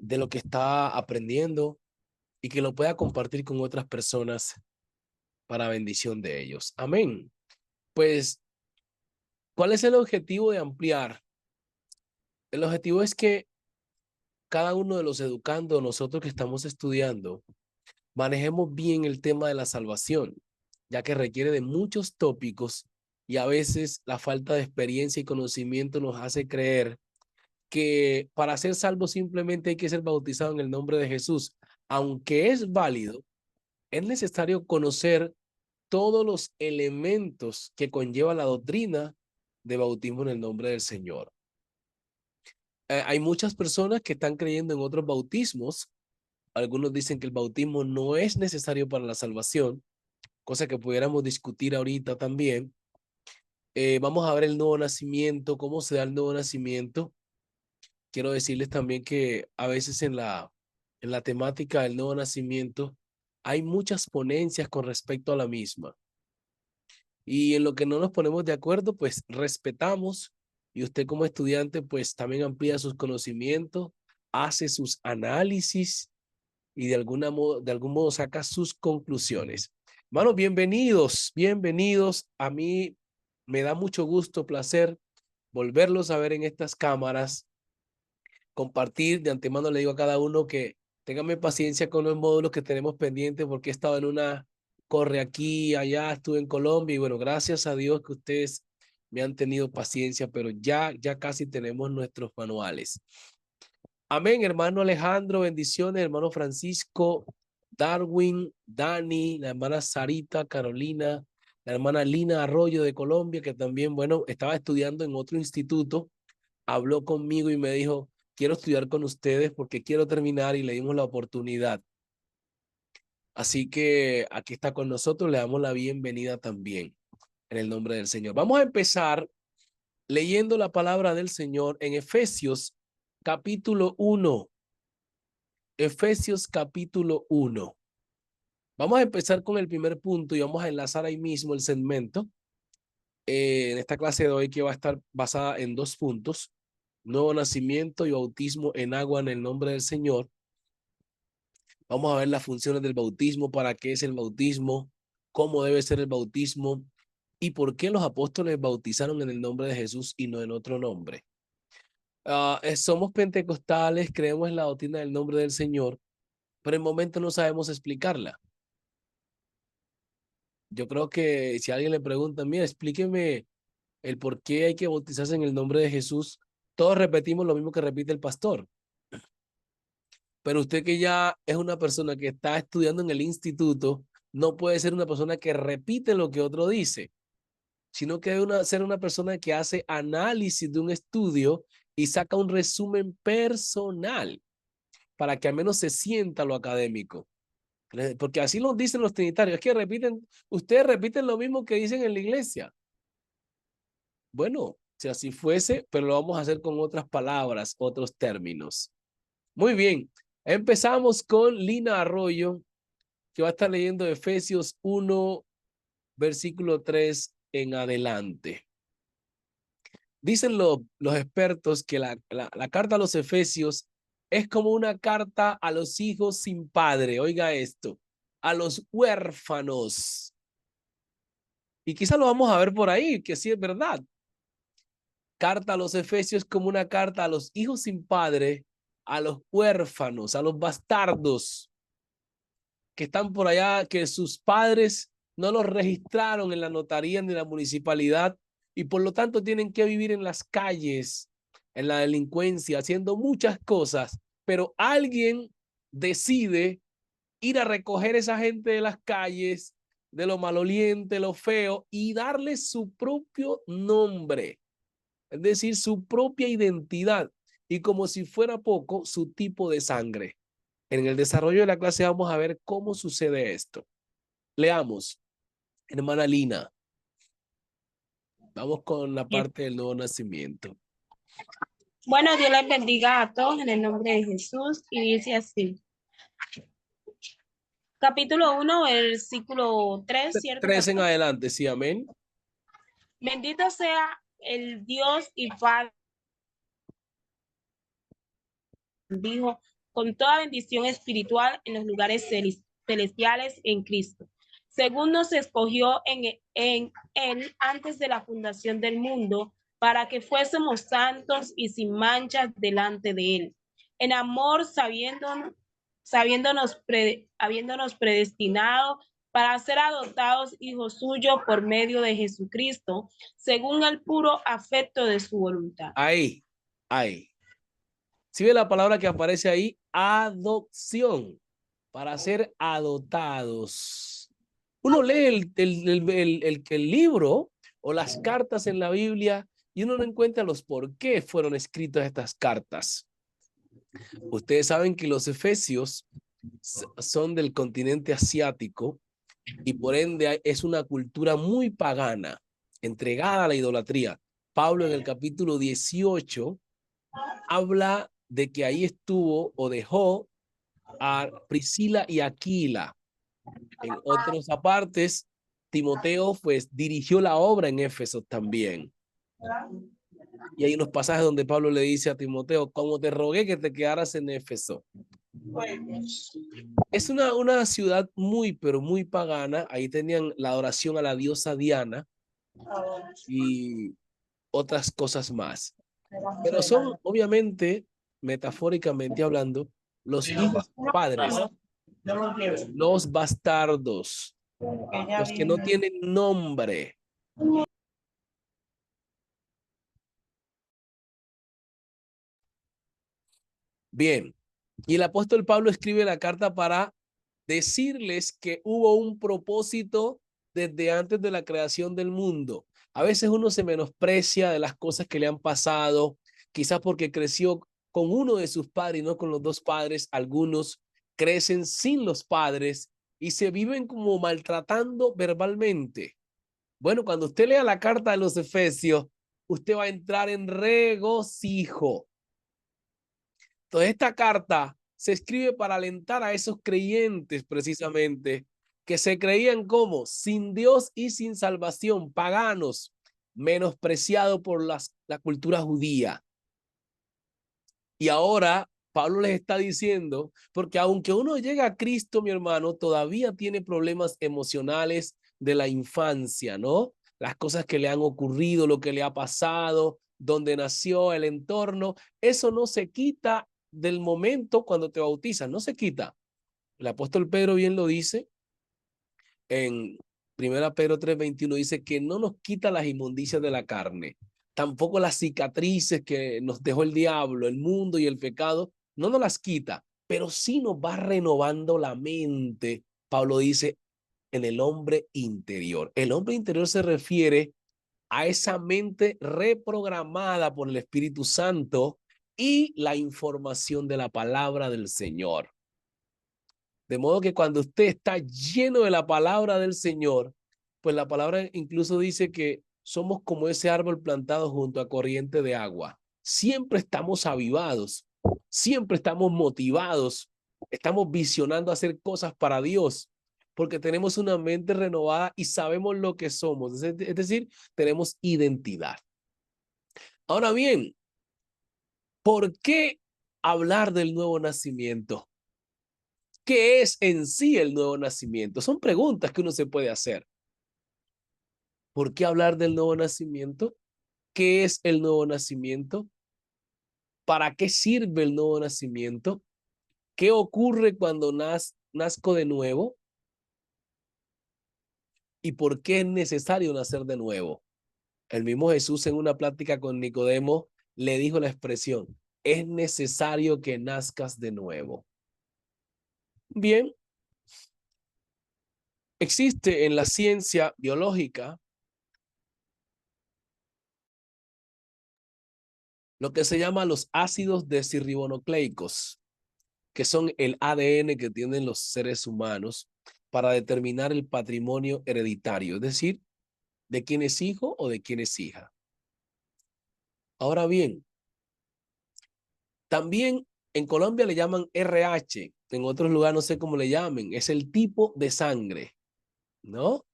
de lo que está aprendiendo y que lo pueda compartir con otras personas para bendición de ellos. Amén. Pues, ¿cuál es el objetivo de ampliar? El objetivo es que cada uno de los educandos, nosotros que estamos estudiando, manejemos bien el tema de la salvación, ya que requiere de muchos tópicos y a veces la falta de experiencia y conocimiento nos hace creer que para ser salvo simplemente hay que ser bautizado en el nombre de Jesús. Aunque es válido, es necesario conocer todos los elementos que conlleva la doctrina de bautismo en el nombre del Señor. Hay muchas personas que están creyendo en otros bautismos. Algunos dicen que el bautismo no es necesario para la salvación, cosa que pudiéramos discutir ahorita también. Vamos a ver el nuevo nacimiento, cómo se da el nuevo nacimiento. Quiero decirles también que a veces en la temática del nuevo nacimiento hay muchas ponencias con respecto a la misma. Y en lo que no nos ponemos de acuerdo, pues respetamos y usted como estudiante, pues también amplía sus conocimientos, hace sus análisis y de algún modo saca sus conclusiones. Hermanos, bienvenidos, bienvenidos. A mí me da mucho gusto, placer volverlos a ver en estas cámaras, compartir. De antemano le digo a cada uno que ténganme paciencia con los módulos que tenemos pendientes porque he estado en una, corre aquí, allá, estuve en Colombia y bueno, gracias a Dios que ustedes me han tenido paciencia, pero ya casi tenemos nuestros manuales. Amén, hermano Alejandro, bendiciones, hermano Francisco, Darwin, Dani, la hermana Sarita, Carolina, la hermana Lina Arroyo de Colombia, que también, bueno, estaba estudiando en otro instituto, habló conmigo y me dijo, quiero estudiar con ustedes porque quiero terminar y le dimos la oportunidad. Así que aquí está con nosotros, le damos la bienvenida también en el nombre del Señor. Vamos a empezar leyendo la palabra del Señor en Efesios capítulo 1. Efesios capítulo 1. Vamos a empezar con el primer punto y vamos a enlazar ahí mismo el segmento en esta clase de hoy que va a estar basada en dos puntos: nuevo nacimiento y bautismo en agua en el nombre del Señor. Vamos a ver las funciones del bautismo, para qué es el bautismo, cómo debe ser el bautismo y por qué los apóstoles bautizaron en el nombre de Jesús y no en otro nombre. Somos pentecostales, creemos en la doctrina del nombre del Señor, pero en momento no sabemos explicarla. Yo creo que si alguien le pregunta, mira, explíqueme el por qué hay que bautizarse en el nombre de Jesús, todos repetimos lo mismo que repite el pastor. Pero usted que ya es una persona que está estudiando en el instituto, no puede ser una persona que repite lo que otro dice, sino que debe ser una persona que hace análisis de un estudio y saca un resumen personal para que al menos se sienta lo académico. Porque así lo dicen los trinitarios, es que ustedes repiten lo mismo que dicen en la iglesia. Bueno, si así fuese, pero lo vamos a hacer con otras palabras, otros términos. Muy bien, empezamos con Lina Arroyo, que va a estar leyendo Efesios 1, versículo 3 en adelante. Dicen los expertos que la carta a los Efesios es como una carta a los hijos sin padre. Oiga esto, a los huérfanos. Y quizá lo vamos a ver por ahí, que sí es verdad. Carta a los Efesios como una carta a los hijos sin padre, a los huérfanos, a los bastardos que están por allá, que sus padres no los registraron en la notaría ni en la municipalidad y por lo tanto tienen que vivir en las calles, en la delincuencia, haciendo muchas cosas, pero alguien decide ir a recoger a esa gente de las calles, de lo maloliente, lo feo, y darle su propio nombre, es decir, su propia identidad, y como si fuera poco, su tipo de sangre. En el desarrollo de la clase vamos a ver cómo sucede esto. Leamos, hermana Lina. Vamos con la Bien. parte del nuevo nacimiento. Bueno, Dios les bendiga a todos en el nombre de Jesús y dice así. Capítulo 1, versículo 3, ¿cierto, 3 en pastor? adelante, sí, amén. Bendito sea el Dios y Padre, dijo con toda bendición espiritual en los lugares celestiales en Cristo, según nos escogió en Él antes de la fundación del mundo, para que fuésemos santos y sin manchas delante de Él. En amor, habiéndonos predestinado para ser adoptados hijos suyos por medio de Jesucristo, según el puro afecto de su voluntad. Ahí. ¿Sí ve la palabra que aparece ahí? Adopción. Para ser adoptados. Uno lee el libro o las cartas en la Biblia y uno no encuentra los por qué fueron escritas estas cartas. Ustedes saben que los efesios son del continente asiático y por ende es una cultura muy pagana, entregada a la idolatría. Pablo en el capítulo 18 habla de que ahí estuvo o dejó a Priscila y Aquila. En otras apartes, Timoteo pues dirigió la obra en Éfeso también. Y hay unos pasajes donde Pablo le dice a Timoteo, como te rogué que te quedaras en Éfeso. Es una ciudad muy, pero muy pagana. Ahí tenían la adoración a la diosa Diana y otras cosas más. Pero son, obviamente, metafóricamente hablando, los hijos padres, los bastardos, los que no tienen nombre. Bien, y el apóstol Pablo escribe la carta para decirles que hubo un propósito desde antes de la creación del mundo. A veces uno se menosprecia de las cosas que le han pasado, quizás porque creció con uno de sus padres y no con los dos padres. Algunos crecen sin los padres y se viven como maltratando verbalmente. Bueno, cuando usted lea la carta de los Efesios, usted va a entrar en regocijo. Entonces, esta carta se escribe para alentar a esos creyentes precisamente que se creían como sin Dios y sin salvación, paganos, menospreciados por la cultura judía. Y ahora Pablo les está diciendo, porque aunque uno llega a Cristo, mi hermano, todavía tiene problemas emocionales de la infancia, ¿no? Las cosas que le han ocurrido, lo que le ha pasado, donde nació, el entorno, eso no se quita del momento cuando te bautizan, no se quita. El apóstol Pedro bien lo dice en 1 Pedro 3:21, dice que no nos quita las inmundicias de la carne, tampoco las cicatrices que nos dejó el diablo, el mundo y el pecado, no nos las quita, pero sí nos va renovando la mente. Pablo dice en el hombre interior. El hombre interior se refiere a esa mente reprogramada por el Espíritu Santo y la información de la palabra del Señor. De modo que cuando usted está lleno de la palabra del Señor, pues la palabra incluso dice que somos como ese árbol plantado junto a corriente de agua. Siempre estamos avivados, siempre estamos motivados, estamos visionando hacer cosas para Dios, porque tenemos una mente renovada y sabemos lo que somos, es decir, tenemos identidad. Ahora bien, ¿por qué hablar del nuevo nacimiento? ¿Qué es en sí el nuevo nacimiento? Son preguntas que uno se puede hacer. ¿Por qué hablar del nuevo nacimiento? ¿Qué es el nuevo nacimiento? ¿Para qué sirve el nuevo nacimiento? ¿Qué ocurre cuando nazco de nuevo? ¿Y por qué es necesario nacer de nuevo? El mismo Jesús en una plática con Nicodemo le dijo la expresión, es necesario que nazcas de nuevo. Bien, existe en la ciencia biológica lo que se llama los ácidos desoxirribonucleicos, que son el ADN que tienen los seres humanos para determinar el patrimonio hereditario, es decir, de quién es hijo o de quién es hija. Ahora bien, también en Colombia le llaman RH, en otros lugares no sé cómo le llamen, es el tipo de sangre, ¿no?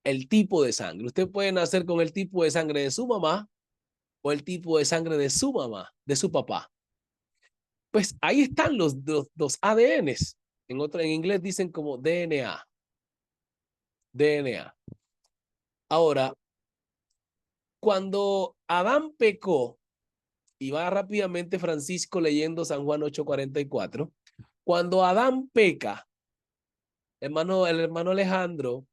El tipo de sangre. Usted puede nacer con el tipo de sangre de su mamá o el tipo de sangre de su mamá, de su papá. Pues ahí están los ADNs. En inglés dicen como DNA. DNA. Ahora, cuando Adán pecó, y va rápidamente Francisco leyendo San Juan 8:44, cuando Adán peca, el hermano Alejandro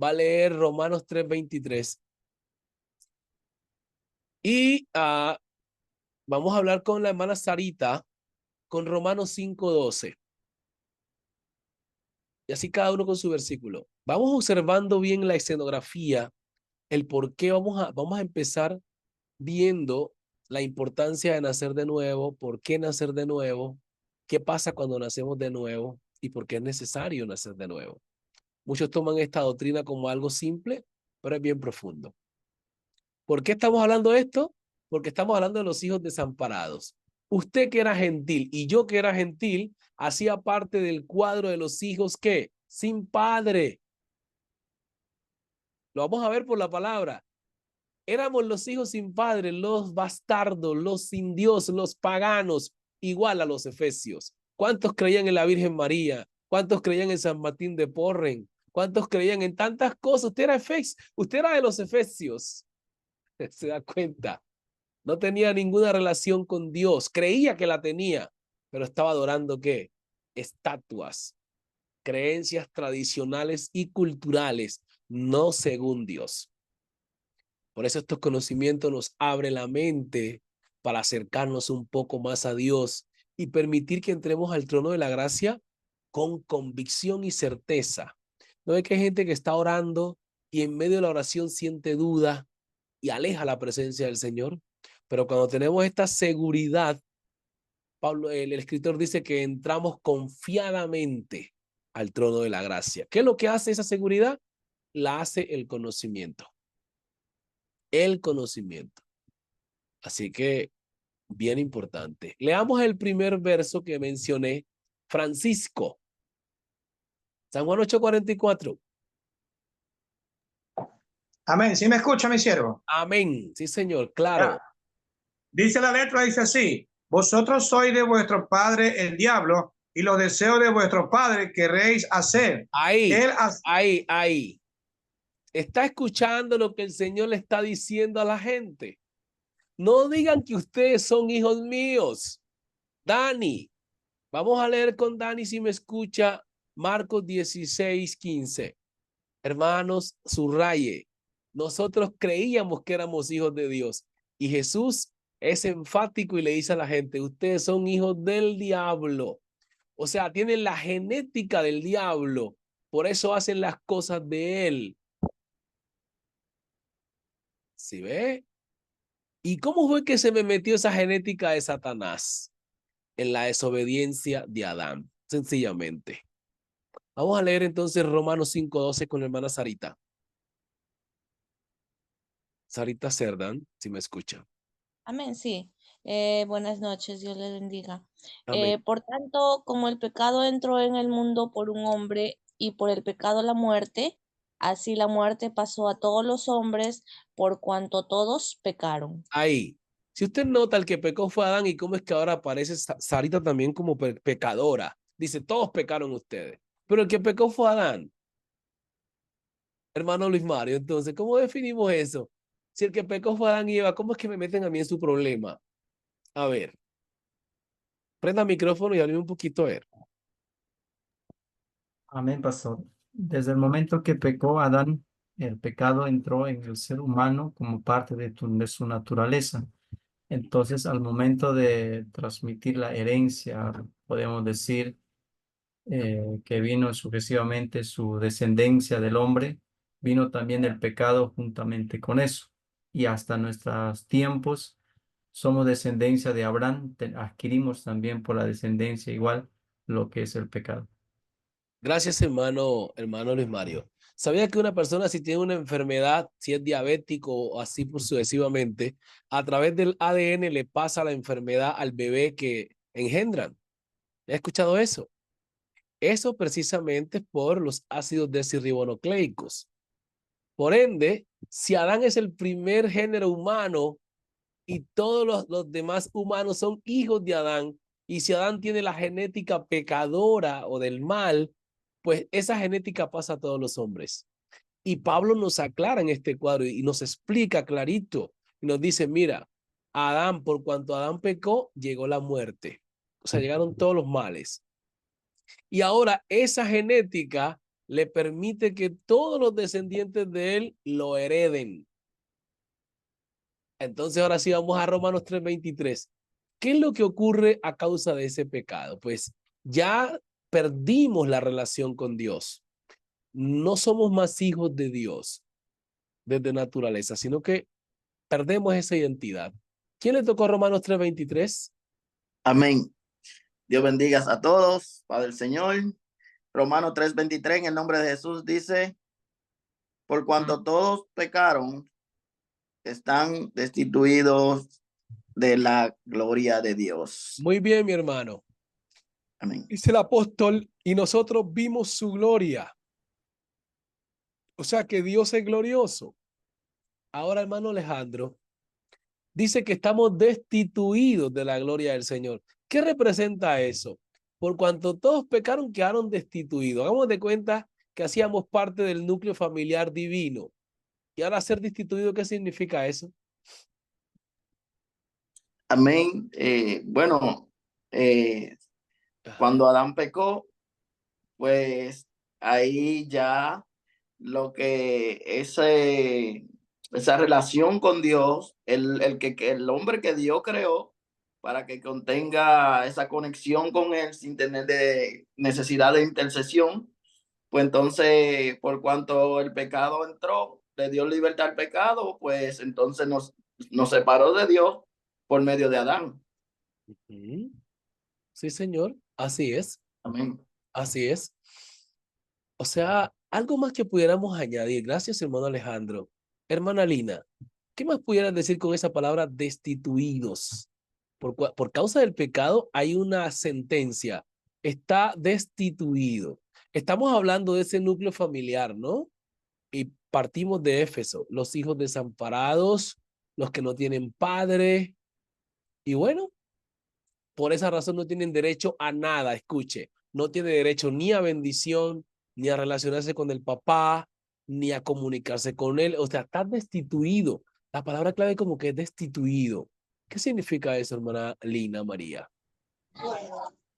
va a leer Romanos 3:23 y vamos a hablar con la hermana Sarita con Romanos 5:12. Y así cada uno con su versículo. Vamos observando bien la escenografía, el por qué vamos a empezar viendo la importancia de nacer de nuevo, por qué nacer de nuevo, qué pasa cuando nacemos de nuevo y por qué es necesario nacer de nuevo. Muchos toman esta doctrina como algo simple, pero es bien profundo. ¿Por qué estamos hablando de esto? Porque estamos hablando de los hijos desamparados. Usted que era gentil y yo que era gentil, hacía parte del cuadro de los hijos que sin padre. Lo vamos a ver por la palabra. Éramos los hijos sin padre, los bastardos, los sin Dios, los paganos, igual a los efesios. ¿Cuántos creían en la Virgen María? ¿Cuántos creían en San Martín de Porren? ¿Cuántos creían en tantas cosas? Usted era de los efesios. Se da cuenta. No tenía ninguna relación con Dios. Creía que la tenía, pero estaba adorando ¿qué? Estatuas, creencias tradicionales y culturales, no según Dios. Por eso estos conocimientos nos abren la mente para acercarnos un poco más a Dios y permitir que entremos al trono de la gracia con convicción y certeza. ¿No ve que hay gente que está orando y en medio de la oración siente duda y aleja la presencia del Señor? Pero cuando tenemos esta seguridad, Pablo, el escritor dice que entramos confiadamente al trono de la gracia. ¿Qué es lo que hace esa seguridad? La hace el conocimiento. El conocimiento. Así que, bien importante. Leamos el primer verso que mencioné, Francisco. San Juan 8:44. Amén. ¿Sí me escucha, mi siervo? Amén. Sí, señor, claro. Dice la letra, dice así: vosotros sois de vuestro padre el diablo, y los deseos de vuestro padre queréis hacer. Ahí. Está escuchando lo que el Señor le está diciendo a la gente. No digan que ustedes son hijos míos. Dani, vamos a leer con Dani si me escucha Marcos 16:15. Hermanos, subraye. Nosotros creíamos que éramos hijos de Dios y Jesús es enfático y le dice a la gente, ustedes son hijos del diablo. O sea, tienen la genética del diablo. Por eso hacen las cosas de él. ¿Sí ve? ¿Y cómo fue que se me metió esa genética de Satanás? En la desobediencia de Adán, sencillamente. Vamos a leer entonces Romanos 5:12 con la hermana Sarita. Sarita Cerdán, si me escucha. Amén, sí. Buenas noches, Dios les bendiga. Amén. Por tanto, como el pecado entró en el mundo por un hombre y por el pecado la muerte, así la muerte pasó a todos los hombres por cuanto todos pecaron. Ahí. Si usted nota, el que pecó fue Adán y cómo es que ahora aparece Sarita también como pecadora. Dice, todos pecaron ustedes. Pero el que pecó fue Adán. Hermano Luis Mario, entonces, ¿cómo definimos eso? Si el que pecó fue Adán y Eva, ¿cómo es que me meten a mí en su problema? A ver. Prenda el micrófono y hable un poquito a ver. Amén, pastor. Desde el momento que pecó Adán, el pecado entró en el ser humano como parte de su naturaleza. Entonces, al momento de transmitir la herencia, podemos decir que vino sucesivamente su descendencia del hombre, vino también el pecado juntamente con eso. Y hasta nuestros tiempos somos descendencia de Abraham, adquirimos también por la descendencia igual lo que es el pecado. Gracias, hermano Luis Mario. ¿Sabía que una persona si tiene una enfermedad, si es diabético o así por sucesivamente, a través del ADN le pasa la enfermedad al bebé que engendran? ¿He escuchado eso? Eso precisamente por los ácidos desoxirribonucleicos. Por ende, si Adán es el primer género humano y todos los demás humanos son hijos de Adán, Y si Adán tiene la genética pecadora o del mal, pues esa genética pasa a todos los hombres. Y Pablo nos aclara en este cuadro y nos explica clarito. Y nos dice, mira, Adán, por cuanto Adán pecó, llegó la muerte. O sea, llegaron todos los males. Y ahora esa genética le permite que todos los descendientes de él lo hereden. Entonces ahora sí vamos a Romanos 3:23. ¿Qué es lo que ocurre a causa de ese pecado? Pues ya perdimos la relación con Dios. No somos más hijos de Dios desde naturaleza, sino que perdemos esa identidad. ¿Quién le tocó Romanos 3:23? Amén. Dios bendiga a todos, Padre del Señor. Romanos 3:23, en el nombre de Jesús, dice, por cuanto todos pecaron, están destituidos de la gloria de Dios. Muy bien, mi hermano. Amén. Dice el apóstol, y nosotros vimos su gloria. O sea que Dios es glorioso. Ahora, hermano Alejandro, dice que estamos destituidos de la gloria del Señor. ¿Qué representa eso? Por cuanto todos pecaron, quedaron destituidos. Hagamos de cuenta que hacíamos parte del núcleo familiar divino. Y ahora ser destituido, ¿qué significa eso? Amén. Bueno, cuando Adán pecó, pues ahí ya lo que esa relación con Dios, el hombre que Dios creó para que contenga esa conexión con él sin tener necesidad de intercesión, pues entonces por cuanto el pecado entró, le dio libertad al pecado, pues entonces nos separó de Dios por medio de Adán. Sí, señor, así es. Amén. Así es. O sea, algo más que pudiéramos añadir. Gracias, hermano Alejandro. Hermana Lina, ¿qué más pudieras decir con esa palabra destituidos? Por causa del pecado hay una sentencia. Está destituido. Estamos hablando de ese núcleo familiar, ¿no? Y partimos de Éfeso, los hijos desamparados, los que no tienen padre. Y bueno, por esa razón no tienen derecho a nada, escuche. No tiene derecho ni a bendición, ni a relacionarse con el papá, ni a comunicarse con él. O sea, está destituido. La palabra clave como que es destituido. ¿Qué significa eso, hermana Lina María?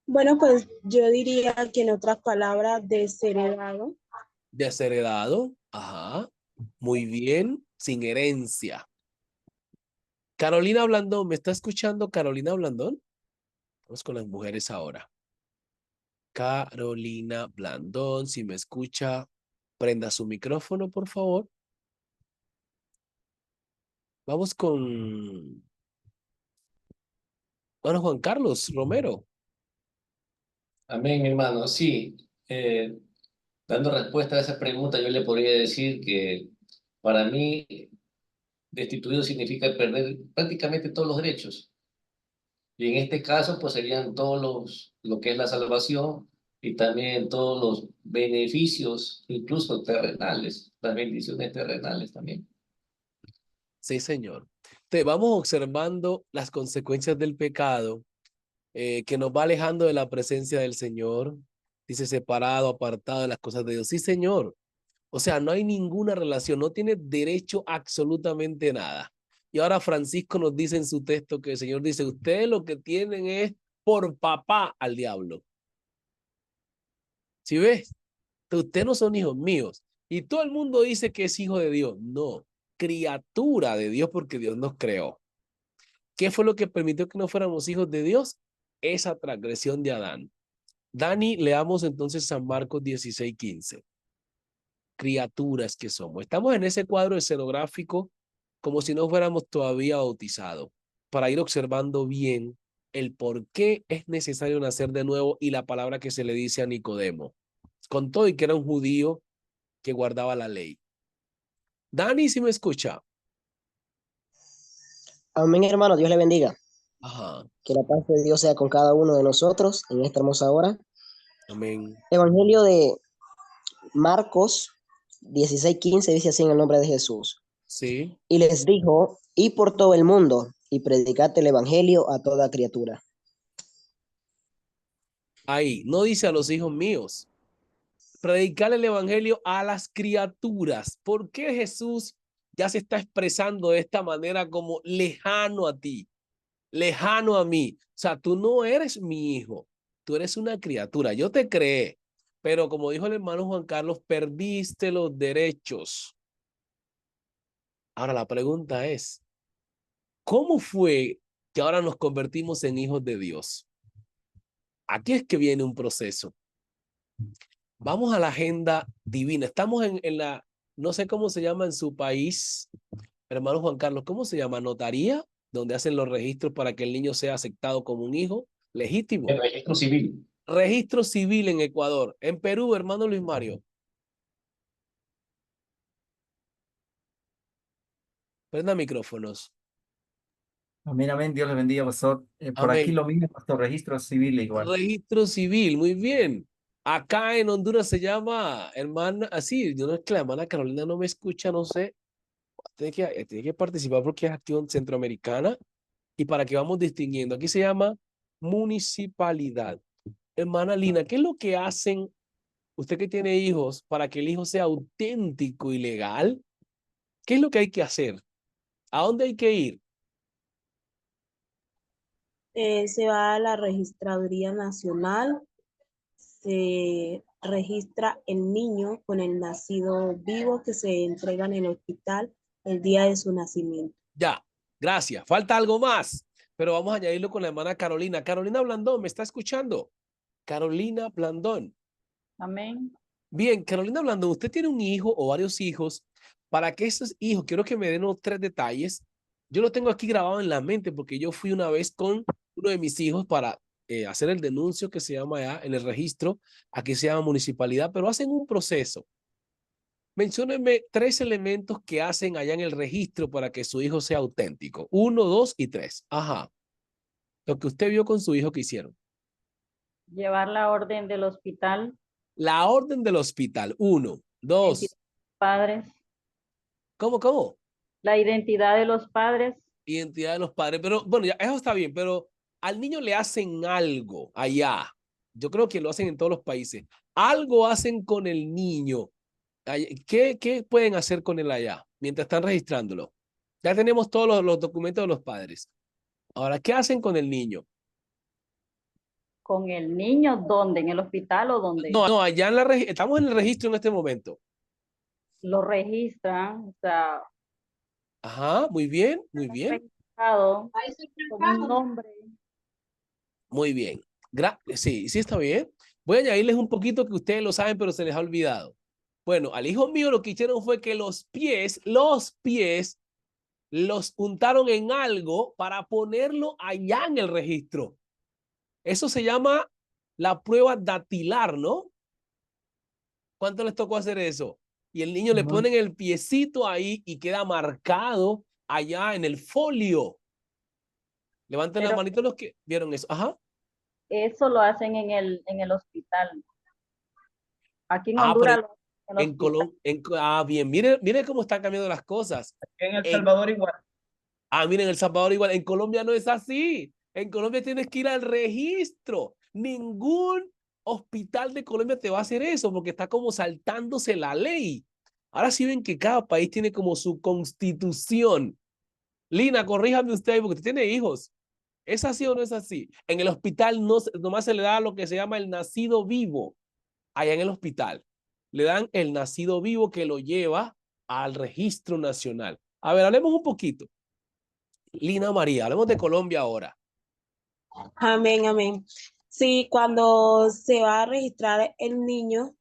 Bueno, pues yo diría que en otras palabras, desheredado. Desheredado. Ajá. Muy bien. Sin herencia. Carolina Blandón, ¿me está escuchando Carolina Blandón? Vamos con las mujeres ahora. Carolina Blandón, si me escucha, prenda su micrófono, por favor. Vamos con bueno, Juan Carlos Romero. Amén, hermano. Sí, dando respuesta a esa pregunta, yo le podría decir que para mí destituido significa perder prácticamente todos los derechos. Y en este caso, pues serían lo que es la salvación y también todos los beneficios, incluso terrenales, las bendiciones terrenales también. Sí, señor. Te vamos observando las consecuencias del pecado que nos va alejando de la presencia del Señor. Dice separado, apartado de las cosas de Dios. Sí, señor. O sea, no hay ninguna relación, no tiene derecho a absolutamente nada. Y ahora Francisco nos dice en su texto que el Señor dice, ustedes lo que tienen es por papá al diablo. ¿Sí ves? Ustedes no son hijos míos. Y todo el mundo dice que es hijo de Dios. No, criatura de Dios porque Dios nos creó. ¿Qué fue lo que permitió que no fuéramos hijos de Dios? Esa transgresión de Adán. Dani, leamos entonces San Marcos 16:15. Criaturas que somos. Estamos en ese cuadro escenográfico como si no fuéramos todavía bautizados, para ir observando bien el por qué es necesario nacer de nuevo y la palabra que se le dice a Nicodemo, con todo y que era un judío que guardaba la ley. Dani, ¿sí me escucha? Amén, hermano. Dios le bendiga. Ajá, Que la paz de Dios sea con cada uno de nosotros en esta hermosa hora. amén. Evangelio de Marcos 16:15 dice así en el nombre de Jesús. Sí, Y les dijo, id por todo el mundo y predicad el evangelio a toda criatura. Ahí, no dice a los hijos míos. Predicar el evangelio a las criaturas. ¿Por qué Jesús ya se está expresando de esta manera como lejano a ti, lejano a mí? O sea, tú no eres mi hijo, tú eres una criatura. Yo te creé, pero como dijo el hermano Juan Carlos, perdiste los derechos. Ahora la pregunta es, ¿cómo fue que ahora nos convertimos en hijos de Dios? Aquí es que viene un proceso. Vamos a la agenda divina. Estamos en la, no sé cómo se llama en su país, hermano Juan Carlos, ¿cómo se llama? ¿Notaría? Donde hacen los registros para que el niño sea aceptado como un hijo legítimo. El registro civil. Registro civil en Ecuador. En Perú, hermano Luis Mario. Prenda micrófonos. Amén, amén. Dios les bendiga, pastor. Por aquí Amén. lo mismo, pastor, registro civil igual. Registro civil, muy bien. Acá en Honduras se llama, hermana, así, yo no es que la hermana Carolina no me escucha, no sé. Tiene que participar porque es acción centroamericana y para que vamos distinguiendo. Aquí se llama municipalidad. Hermana Lina, ¿qué es lo que hacen usted que tiene hijos para que el hijo sea auténtico y legal? ¿Qué es lo que hay que hacer? ¿A dónde hay que ir? Se va a la Registraduría Nacional, se registra el niño con el nacido vivo que se entrega en el hospital el día de su nacimiento. Ya, gracias. Falta algo más, pero vamos a añadirlo con la hermana Carolina. Carolina Blandón, ¿me está escuchando? Carolina Blandón. Amén. Bien, Carolina Blandón, usted tiene un hijo o varios hijos. Para que esos hijos, quiero que me den unos 3 detalles. Yo lo tengo aquí grabado en la mente porque yo fui una vez con uno de mis hijos para hacer el denuncio que se llama ya en el registro, aquí se llama municipalidad, pero hacen un proceso. Menciónenme 3 elementos que hacen allá en el registro para que su hijo sea auténtico. 1, 2 y 3. Ajá. Lo que usted vio con su hijo que hicieron. Llevar la orden del hospital. La orden del hospital. 1, 2. Padres. ¿Cómo? La identidad de los padres. Identidad de los padres. Pero bueno, ya eso está bien, pero al niño le hacen algo allá. Yo creo que lo hacen en todos los países. Algo hacen con el niño. ¿Qué pueden hacer con él allá mientras están registrándolo? Ya tenemos todos los documentos de los padres. Ahora, ¿qué hacen con el niño? ¿Con el niño dónde? ¿En el hospital o dónde? No, allá estamos en el registro en este momento. Lo registran, o sea. Ajá, muy bien, muy bien. Registrado con un nombre. Muy bien. Sí, está bien. Voy a añadirles un poquito que ustedes lo saben, pero se les ha olvidado. Bueno, al hijo mío lo que hicieron fue que los pies los untaron en algo para ponerlo allá en el registro. Eso se llama la prueba dactilar, ¿no? ¿Cuánto les tocó hacer eso? Y el niño le ponen el piecito ahí y queda marcado allá en el folio. Levanten la manito los que vieron eso. Ajá. Eso lo hacen en el hospital. Aquí en Honduras. En Colombia. Bien. Mire cómo están cambiando las cosas. En El Salvador igual. Miren, en El Salvador igual. En Colombia no es así. En Colombia tienes que ir al registro. Ningún hospital de Colombia te va a hacer eso porque está como saltándose la ley. Ahora sí ven que cada país tiene como su constitución. Lina, corríjame usted ahí porque usted tiene hijos. ¿Es así o no es así? En el hospital nomás se le da lo que se llama el nacido vivo. Allá en el hospital le dan el nacido vivo que lo lleva al registro nacional. A ver, hablemos un poquito. Lina María, hablemos de Colombia ahora. Amén, amén. Sí, cuando se va a registrar el niño,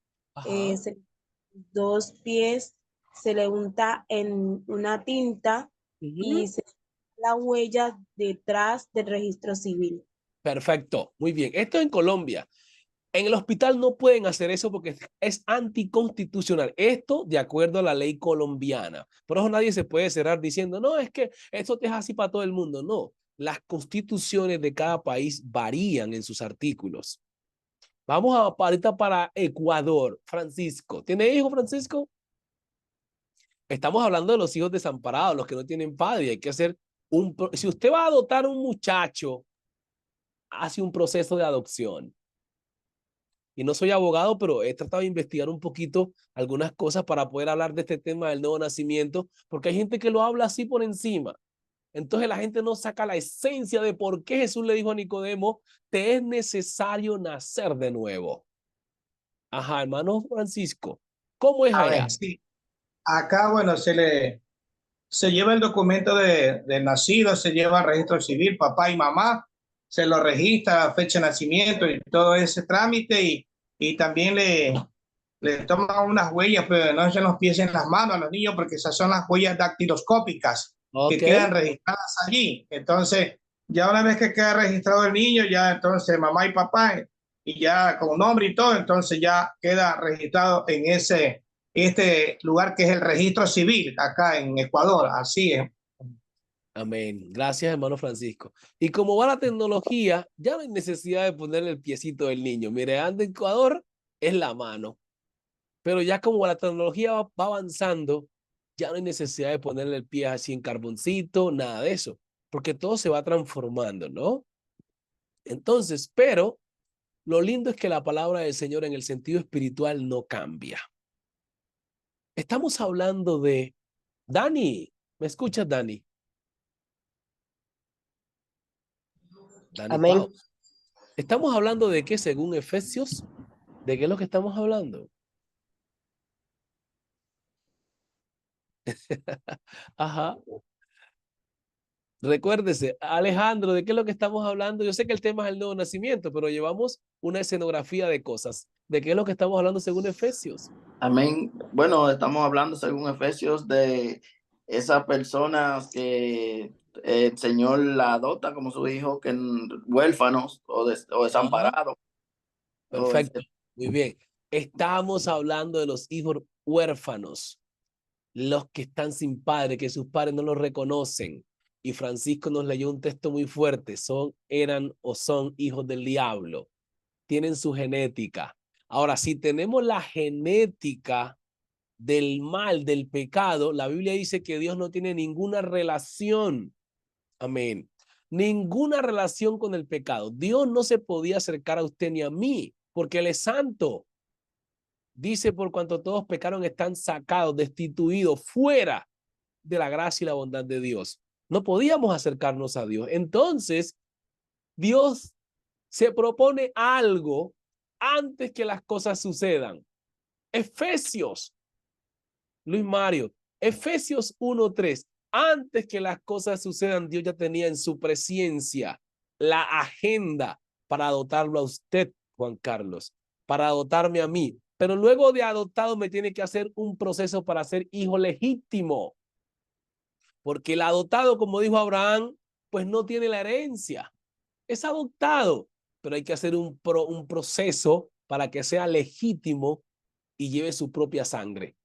2 pies se le unta en una tinta y se la huella detrás del registro civil. Perfecto, muy bien. Esto en Colombia. En el hospital no pueden hacer eso porque es anticonstitucional. Esto de acuerdo a la ley colombiana. Por eso nadie se puede cerrar diciendo, no, es que esto es así para todo el mundo. No, las constituciones de cada país varían en sus artículos. Vamos ahorita para Ecuador. Francisco, ¿tiene hijo Francisco? Estamos hablando de los hijos desamparados, los que no tienen padre. Hay que hacer si usted va a adoptar un muchacho, hace un proceso de adopción. y no soy abogado, pero he tratado de investigar un poquito algunas cosas para poder hablar de este tema del nuevo nacimiento, porque hay gente que lo habla así por encima. Entonces la gente no saca la esencia de por qué Jesús le dijo a Nicodemo, te es necesario nacer de nuevo. Ajá, hermano Francisco, ¿cómo es A allá? ver, sí. Acá, bueno, se lleva el documento del nacido, se lleva al registro civil, papá y mamá, se lo registra, fecha de nacimiento y todo ese trámite y también le toman unas huellas, pero no se los pies en las manos a los niños porque esas son las huellas dactiloscópicas que Ok, quedan registradas allí. Entonces, ya una vez que queda registrado el niño, ya entonces mamá y papá y ya con nombre y todo, entonces ya queda registrado en este lugar que es el registro civil acá en Ecuador. Así es. amén. Gracias, hermano Francisco. Y como va la tecnología, ya no hay necesidad de ponerle el piecito del niño. Mire, anda en Ecuador, es la mano. Pero ya como la tecnología va avanzando, ya no hay necesidad de ponerle el pie así en carboncito, nada de eso, porque todo se va transformando, ¿no? Entonces, pero lo lindo es que la palabra del Señor en el sentido espiritual no cambia. Estamos hablando de Dani. ¿Me escuchas, Dani? Dani Amén. Pau. Estamos hablando de qué según Efesios, ¿de qué es lo que estamos hablando? Ajá. Recuérdese, Alejandro, ¿de qué es lo que estamos hablando? Yo sé que el tema es el nuevo nacimiento, pero llevamos una escenografía de cosas. ¿De qué es lo que estamos hablando según Efesios? Amén. Bueno, estamos hablando según Efesios de esas personas que el Señor la adopta como su hijo, que huérfanos o Ajá. desamparados. Perfecto. Muy bien. Estamos hablando de los hijos huérfanos, los que están sin padre, que sus padres no los reconocen. Y Francisco nos leyó un texto muy fuerte. Eran o son hijos del diablo. Tienen su genética. Ahora, si tenemos la genética del mal, del pecado, la Biblia dice que Dios no tiene ninguna relación. Amén. Ninguna relación con el pecado. Dios no se podía acercar a usted ni a mí, porque Él es santo. Dice, por cuanto todos pecaron, están sacados, destituidos, fuera de la gracia y la bondad de Dios. No podíamos acercarnos a Dios. Entonces, Dios se propone algo antes que las cosas sucedan. Efesios, Luis Mario, Efesios 1:3. Antes que las cosas sucedan, Dios ya tenía en su presencia la agenda para adoptarlo a usted, Juan Carlos, para adoptarme a mí. Pero luego de adoptado me tiene que hacer un proceso para ser hijo legítimo. Porque el adoptado, como dijo Abraham, pues no tiene la herencia. Es adoptado, pero hay que hacer un proceso para que sea legítimo y lleve su propia sangre.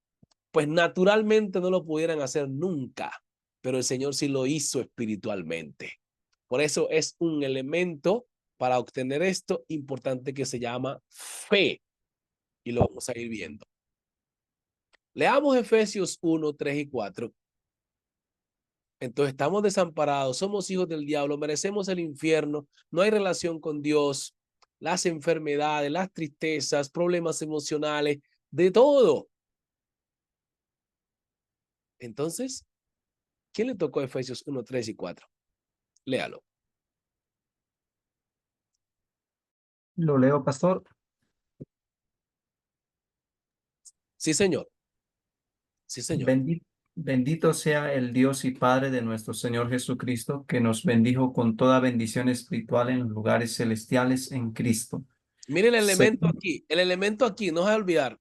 Pues naturalmente no lo pudieran hacer nunca, pero el Señor sí lo hizo espiritualmente. Por eso es un elemento para obtener esto importante que se llama fe. Y lo vamos a ir viendo. Leamos Efesios 1:3 y 4. Entonces estamos desamparados, somos hijos del diablo, merecemos el infierno, no hay relación con Dios, las enfermedades, las tristezas, problemas emocionales, de todo. Entonces, ¿quién le tocó Efesios 1:3 y 4? Léalo. Lo leo, pastor. Sí, señor. Sí, señor. Bendito sea el Dios y Padre de nuestro Señor Jesucristo, que nos bendijo con toda bendición espiritual en los lugares celestiales en Cristo. Miren el elemento Según- aquí. El elemento aquí, no se va a olvidar.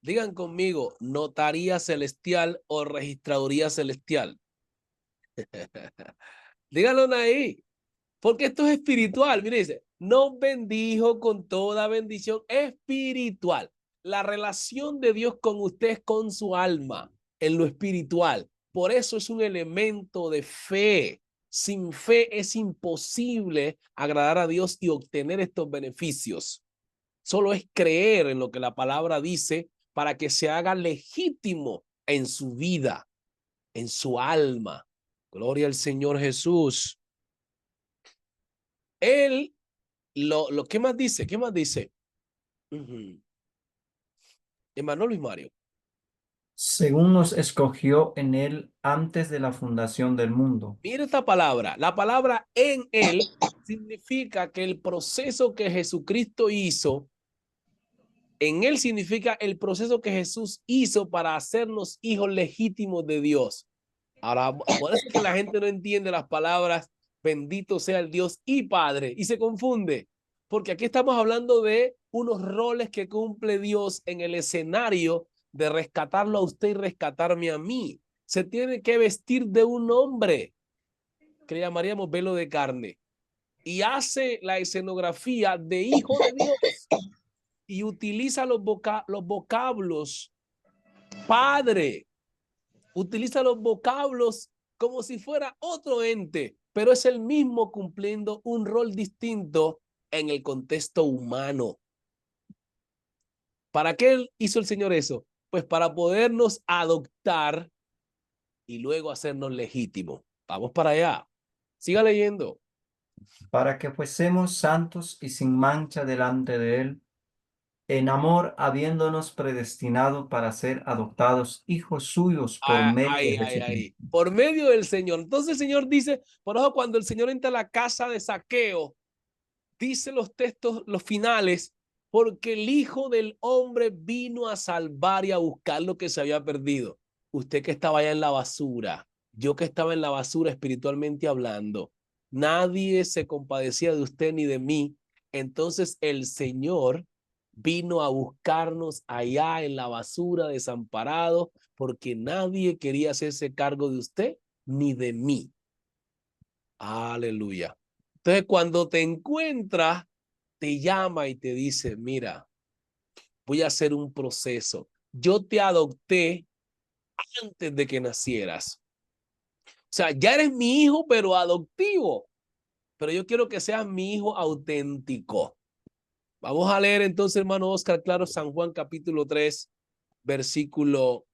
Digan conmigo, notaría celestial o registraduría celestial. Díganlo ahí. Porque esto es espiritual. Mire, dice, nos bendijo con toda bendición espiritual. La relación de Dios con usted es con su alma, en lo espiritual. Por eso es un elemento de fe. Sin fe es imposible agradar a Dios y obtener estos beneficios. Solo es creer en lo que la palabra dice para que se haga legítimo en su vida, en su alma. Gloria al Señor Jesús. Él, ¿qué más dice? ¿Qué más dice? Hermano Luis Mario. Según nos escogió en él antes de la fundación del mundo. Mira esta palabra. La palabra en él significa que el proceso que Jesucristo hizo, en él significa el proceso que Jesús hizo para hacernos hijos legítimos de Dios. Ahora, por eso es que la gente no entiende las palabras bendito sea el Dios y Padre y se confunde, porque aquí estamos hablando de unos roles que cumple Dios en el escenario de rescatarlo a usted y rescatarme a mí. Se tiene que vestir de un hombre que le llamaríamos velo de carne y hace la escenografía de hijo de Dios y utiliza los vocablos Padre, utiliza los vocablos como si fuera otro ente, pero es el mismo cumpliendo un rol distinto en el contexto humano. ¿Para qué hizo el Señor eso? Pues para podernos adoptar y luego hacernos legítimos. Vamos para allá. Siga leyendo. Para que fuésemos santos y sin mancha delante de él, en amor habiéndonos predestinado para ser adoptados hijos suyos por medio de Jesucristo. Por medio del Señor. Entonces el Señor dice, por eso cuando el Señor entra a la casa de Zaqueo, dice los textos, los finales, porque el Hijo del Hombre vino a salvar y a buscar lo que se había perdido. Usted que estaba allá en la basura, yo que estaba en la basura espiritualmente hablando, nadie se compadecía de usted ni de mí. Entonces el Señor vino a buscarnos allá en la basura, desamparado, porque nadie quería hacerse cargo de usted ni de mí. Aleluya. Entonces, cuando te encuentras, te llama y te dice, mira, voy a hacer un proceso. Yo te adopté antes de que nacieras. O sea, ya eres mi hijo, pero adoptivo. Pero yo quiero que seas mi hijo auténtico. Vamos a leer entonces, hermano Oscar, claro, San Juan capítulo 3, versículo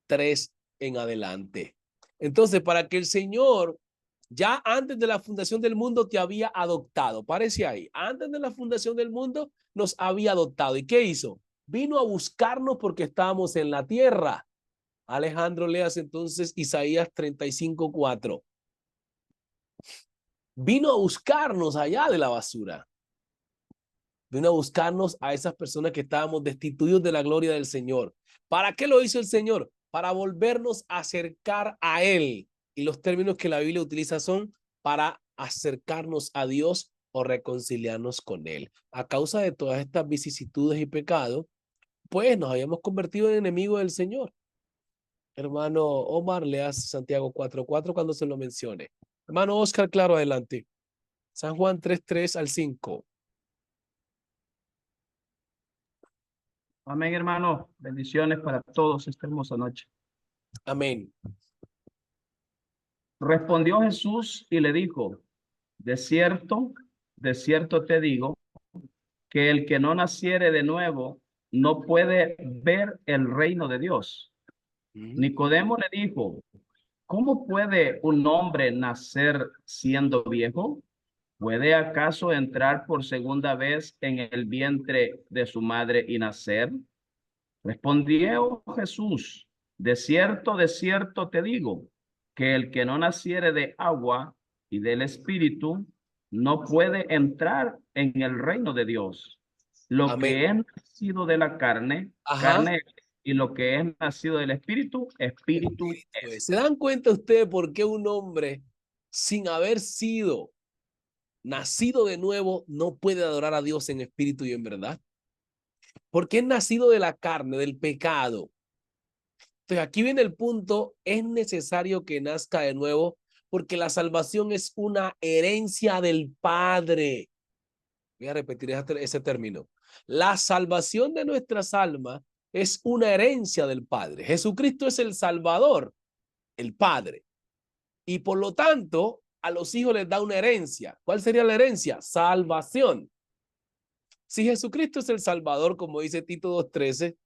3 en adelante. Entonces, para que el Señor ya antes de la fundación del mundo te había adoptado. Parece ahí. Antes de la fundación del mundo nos había adoptado. ¿Y qué hizo? Vino a buscarnos porque estábamos en la tierra. Alejandro, leas entonces Isaías 35:4. Vino a buscarnos allá de la basura. Vino a buscarnos a esas personas que estábamos destituidos de la gloria del Señor. ¿Para qué lo hizo el Señor? Para volvernos a acercar a Él. Y los términos que la Biblia utiliza son para acercarnos a Dios o reconciliarnos con Él. A causa de todas estas vicisitudes y pecados, pues nos habíamos convertido en enemigos del Señor. Hermano Omar, leas Santiago 4:4 cuando se lo mencione. Hermano Oscar, claro, adelante. San Juan 3:3 al 5. Amén, hermano. Bendiciones para todos esta hermosa noche. Amén. Respondió Jesús y le dijo, de cierto te digo, que el que no naciere de nuevo no puede ver el reino de Dios. Nicodemo le dijo, ¿cómo puede un hombre nacer siendo viejo? ¿Puede acaso entrar por segunda vez en el vientre de su madre y nacer? Respondió Jesús, de cierto te digo, que el que no naciere de agua y del Espíritu no puede entrar en el reino de Dios. Lo Amén. que es nacido de la carne, carne es, y lo que es nacido del Espíritu, Espíritu es. ¿Se dan cuenta ustedes por qué un hombre sin haber sido nacido de nuevo no puede adorar a Dios en espíritu y en verdad? Porque es nacido de la carne, del pecado. Entonces aquí viene el punto, es necesario que nazca de nuevo porque la salvación es una herencia del Padre. Voy a repetir ese término. La salvación de nuestras almas es una herencia del Padre. Jesucristo es el Salvador, el Padre. Y por lo tanto, a los hijos les da una herencia. ¿Cuál sería la herencia? Salvación. Si Jesucristo es el Salvador, como dice Tito 2:13,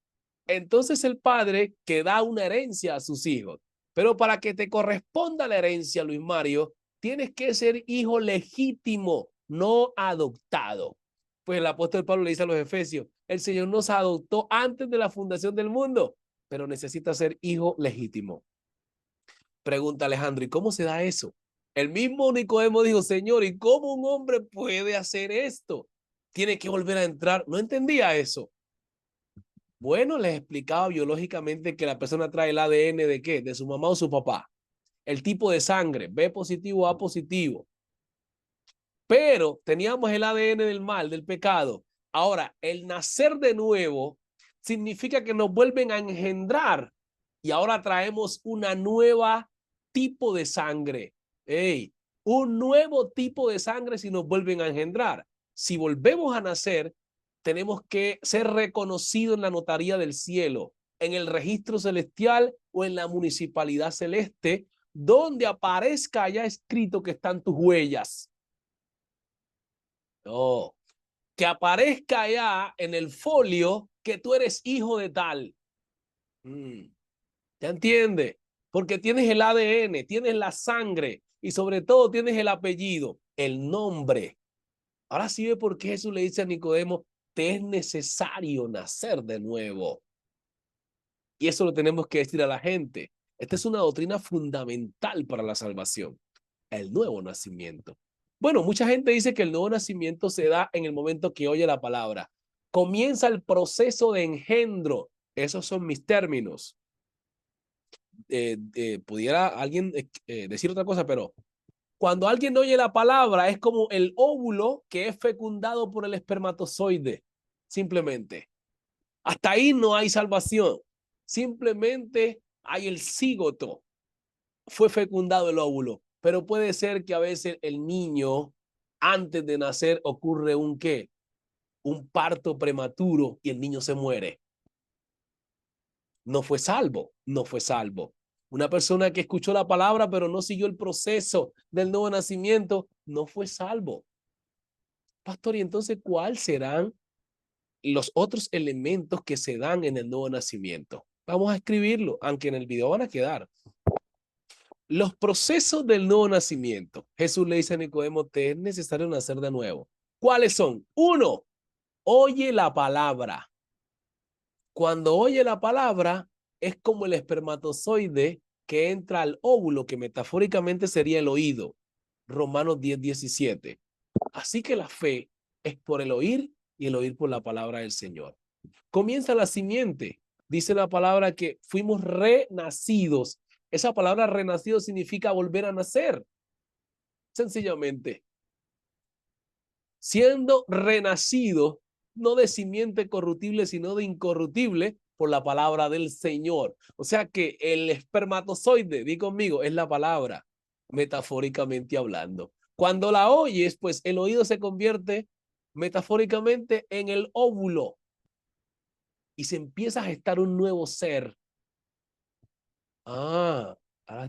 entonces el Padre que da una herencia a sus hijos. Pero para que te corresponda la herencia, Luis Mario, tienes que ser hijo legítimo, no adoptado. Pues el apóstol Pablo le dice a los Efesios, el Señor nos adoptó antes de la fundación del mundo, pero necesita ser hijo legítimo. Pregunta Alejandro, ¿y cómo se da eso? El mismo Nicodemo dijo, Señor, ¿y cómo un hombre puede hacer esto? Tiene que volver a entrar. No entendía eso. Bueno, les explicaba biológicamente que la persona trae el ADN de qué, de su mamá o su papá. El tipo de sangre, B positivo, A positivo. Pero teníamos el ADN del mal, del pecado. Ahora, el nacer de nuevo significa que nos vuelven a engendrar y ahora traemos una nueva tipo de sangre. Hey, un nuevo tipo de sangre si nos vuelven a engendrar. Si volvemos a nacer, tenemos que ser reconocidos en la notaría del cielo, en el registro celestial o en la municipalidad celeste, donde aparezca ya escrito que están tus huellas. No, que aparezca ya en el folio que tú eres hijo de tal. ¿Ya entiende? Porque tienes el ADN, tienes la sangre y sobre todo tienes el apellido, el nombre. Ahora sí ve por qué Jesús le dice a Nicodemo, te es necesario nacer de nuevo. Y eso lo tenemos que decir a la gente. Esta es una doctrina fundamental para la salvación, el nuevo nacimiento. Bueno, mucha gente dice que el nuevo nacimiento se da en el momento que oye la palabra. Comienza el proceso de engendro. Esos son mis términos. Pudiera alguien decir otra cosa, pero cuando alguien oye la palabra es como el óvulo que es fecundado por el espermatozoide. Simplemente. Hasta ahí no hay salvación. Simplemente hay el cigoto. Fue fecundado el óvulo. Pero puede ser que a veces el niño, antes de nacer, ocurre un ¿qué? Un parto prematuro y el niño se muere. No fue salvo, no fue salvo. Una persona que escuchó la palabra pero no siguió el proceso del nuevo nacimiento, no fue salvo. Pastor, ¿y entonces cuáles serán los otros elementos que se dan en el nuevo nacimiento? Vamos a escribirlo, aunque en el video van a quedar. Los procesos del nuevo nacimiento. Jesús le dice a Nicodemo, te es necesario nacer de nuevo. ¿Cuáles son? 1, oye la palabra. Cuando oye la palabra, es como el espermatozoide que entra al óvulo, que metafóricamente sería el oído. Romanos 10:17. Así que la fe es por el oír y el oír por la palabra del Señor. Comienza la simiente. Dice la palabra que fuimos renacidos. Esa palabra renacido significa volver a nacer. Sencillamente. Siendo renacido, no de simiente corruptible, sino de incorruptible por la palabra del Señor. O sea que el espermatozoide, di conmigo, es la palabra, metafóricamente hablando. Cuando la oyes, pues el oído se convierte metafóricamente en el óvulo y se empieza a gestar un nuevo ser.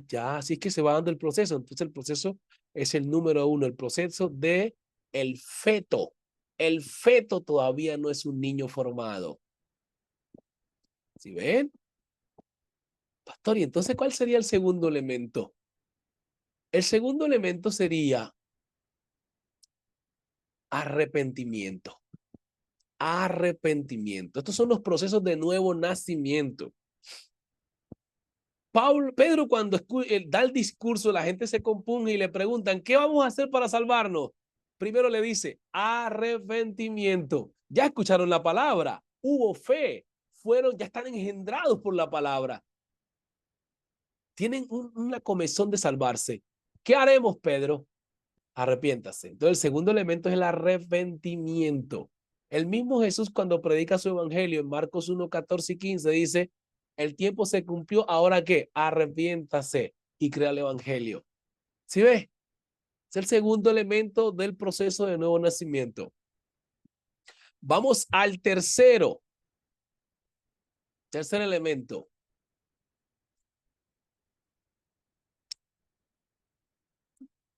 Ya, así es que se va dando el proceso. Entonces el proceso es el número 1, el proceso de el feto. El feto todavía no es un niño formado. ¿Sí ven? Pastor, ¿y entonces cuál sería el segundo elemento? El segundo elemento sería arrepentimiento. Arrepentimiento. Estos son los procesos de nuevo nacimiento. Pedro cuando da el discurso, la gente se compunge y le preguntan, ¿qué vamos a hacer para salvarnos? Primero le dice, arrepentimiento. Ya escucharon la palabra, hubo fe, ya están engendrados por la palabra. Tienen una comezón de salvarse. ¿Qué haremos, Pedro? Arrepiéntase. Entonces, el segundo elemento es el arrepentimiento. El mismo Jesús cuando predica su evangelio en Marcos 1, 14 y 15 dice, el tiempo se cumplió, ¿ahora qué? Arrepiéntase y crea el evangelio. ¿Sí ve? Es el segundo elemento del proceso de nuevo nacimiento. Vamos al tercero. Tercer elemento.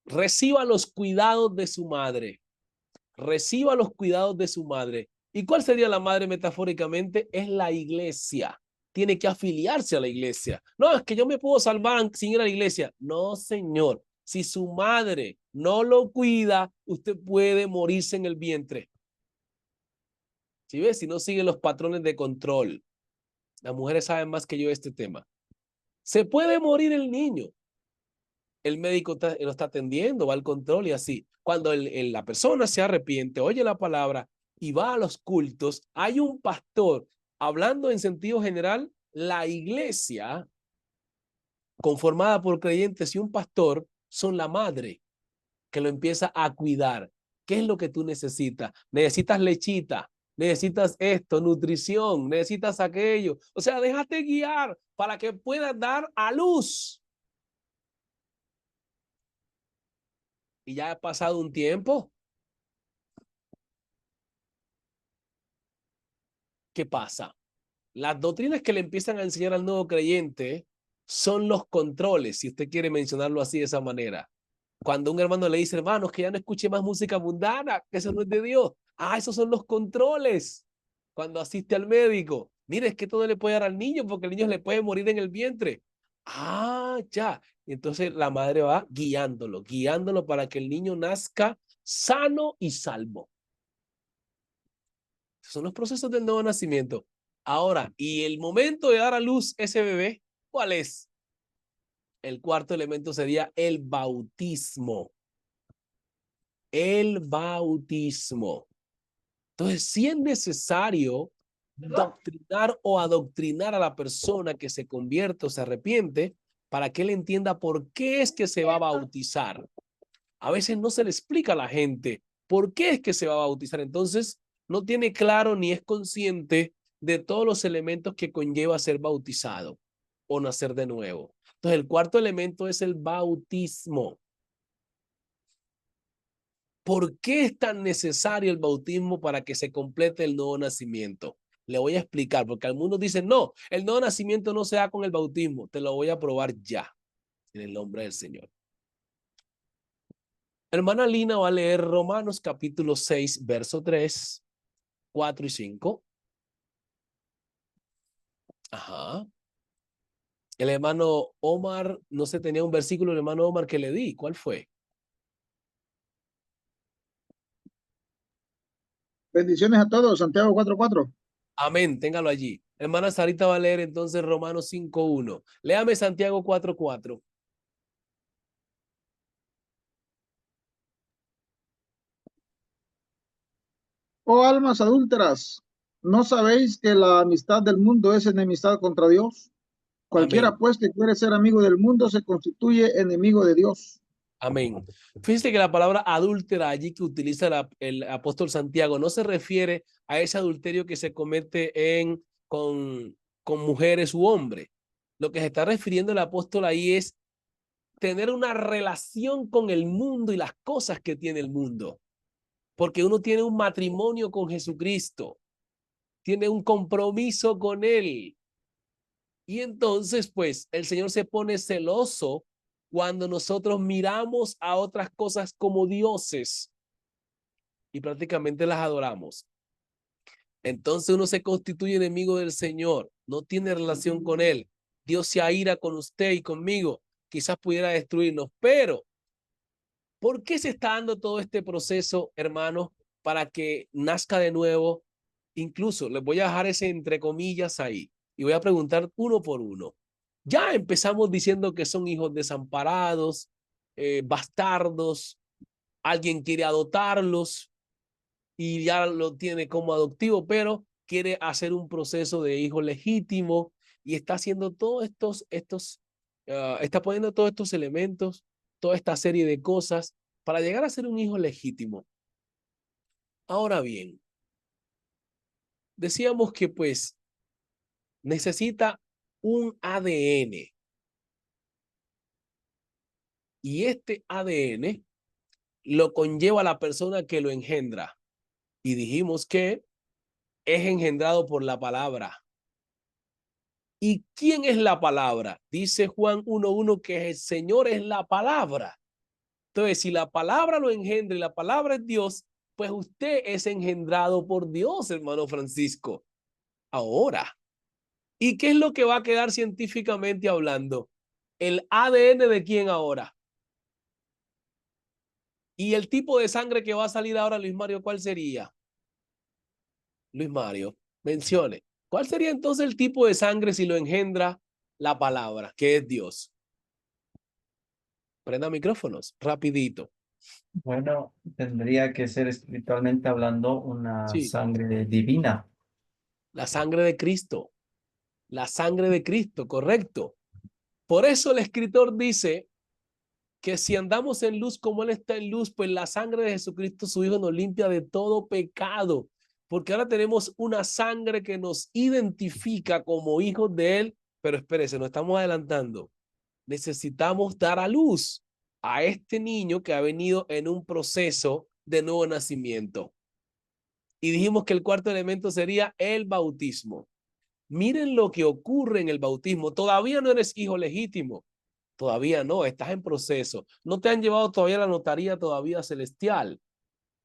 Reciba los cuidados de su madre. Reciba los cuidados de su madre. ¿Y cuál sería la madre metafóricamente? Es la iglesia. Tiene que afiliarse a la iglesia. No, es que yo me puedo salvar sin ir a la iglesia. No, señor. Si su madre no lo cuida, usted puede morirse en el vientre. ¿Sí ves? Si no siguen los patrones de control. Las mujeres saben más que yo de este tema. Se puede morir el niño. El médico lo está atendiendo, va al control y así. Cuando la persona se arrepiente, oye la palabra y va a los cultos, hay un pastor hablando en sentido general, la iglesia conformada por creyentes y un pastor son la madre que lo empieza a cuidar. ¿Qué es lo que tú necesitas? Necesitas lechita, necesitas esto, nutrición, necesitas aquello. O sea, déjate guiar para que puedas dar a luz. Y ya ha pasado un tiempo. ¿Qué pasa? Las doctrinas que le empiezan a enseñar al nuevo creyente son los controles, si usted quiere mencionarlo así de esa manera. Cuando un hermano le dice, hermanos, que ya no escuche más música mundana, que eso no es de Dios. Ah, esos son los controles. Cuando asiste al médico, mire, es que todo le puede dar al niño porque el niño le puede morir en el vientre. Ah, ya. Y entonces la madre va guiándolo para que el niño nazca sano y salvo. Son los procesos del nuevo nacimiento. Ahora, y el momento de dar a luz ese bebé, ¿cuál es? El cuarto elemento sería el bautismo. El bautismo. Entonces, si es necesario doctrinar o adoctrinar a la persona que se convierte o se arrepiente para que él entienda por qué es que se va a bautizar. A veces no se le explica a la gente por qué es que se va a bautizar. Entonces, no tiene claro ni es consciente de todos los elementos que conlleva ser bautizado o nacer de nuevo. Entonces, el cuarto elemento es el bautismo. ¿Por qué es tan necesario el bautismo para que se complete el nuevo nacimiento? Le voy a explicar, porque algunos dicen, no, el nuevo nacimiento no se da con el bautismo. Te lo voy a probar ya, en el nombre del Señor. Hermana Lina va a leer Romanos capítulo 6, verso 3, 4 y 5. Ajá. El hermano Omar, no se tenía un versículo, el hermano Omar que le di. ¿Cuál fue? Bendiciones a todos, Santiago 4:4. Amén, téngalo allí. Hermana Sarita va a leer entonces Romanos 5:1. Léame Santiago 4:4. Oh almas adúlteras, ¿no sabéis que la amistad del mundo es enemistad contra Dios? Cualquiera Amén. pues que quiere ser amigo del mundo se constituye enemigo de Dios. Amén. Fíjese que la palabra adúltera allí que utiliza el apóstol Santiago no se refiere a ese adulterio que se comete con mujeres u hombres. Lo que se está refiriendo el apóstol ahí es tener una relación con el mundo y las cosas que tiene el mundo. Porque uno tiene un matrimonio con Jesucristo, tiene un compromiso con Él. Y entonces, pues, el Señor se pone celoso cuando nosotros miramos a otras cosas como dioses y prácticamente las adoramos. Entonces uno se constituye enemigo del Señor, no tiene relación con Él. Dios se aira con usted y conmigo, quizás pudiera destruirnos, pero ¿por qué se está dando todo este proceso, hermanos, para que nazca de nuevo? Incluso les voy a dejar ese entre comillas ahí y voy a preguntar uno por uno. Ya empezamos diciendo que son hijos desamparados, bastardos, alguien quiere adoptarlos y ya lo tiene como adoptivo, pero quiere hacer un proceso de hijo legítimo y está haciendo todos está poniendo todos estos elementos, toda esta serie de cosas para llegar a ser un hijo legítimo. Ahora bien, decíamos que pues necesita un ADN y este ADN lo conlleva la persona que lo engendra. Y dijimos que es engendrado por la palabra. ¿Y quién es la palabra? Dice Juan 1:1 que el Señor es la palabra. Entonces, si la palabra lo engendra y la palabra es Dios, pues usted es engendrado por Dios, hermano Francisco. Ahora, ¿y qué es lo que va a quedar científicamente hablando? ¿El ADN de quién ahora? ¿Y el tipo de sangre que va a salir ahora, Luis Mario, cuál sería? Luis Mario, mencione, ¿cuál sería entonces el tipo de sangre si lo engendra la palabra, que es Dios? Prenda micrófonos, rapidito. Bueno, tendría que ser espiritualmente hablando una Sí, sangre divina. la sangre de Cristo. La sangre de Cristo, correcto. Por eso el escritor dice que si andamos en luz como Él está en luz, pues la sangre de Jesucristo, su Hijo, nos limpia de todo pecado. Porque ahora tenemos una sangre que nos identifica como hijos de Él. Pero espérese, nos estamos adelantando. Necesitamos dar a luz a este niño que ha venido en un proceso de nuevo nacimiento. Y dijimos que el cuarto elemento sería el bautismo. Miren lo que ocurre en el bautismo. Todavía no eres hijo legítimo. Todavía no, estás en proceso. No te han llevado todavía a la notaría todavía celestial.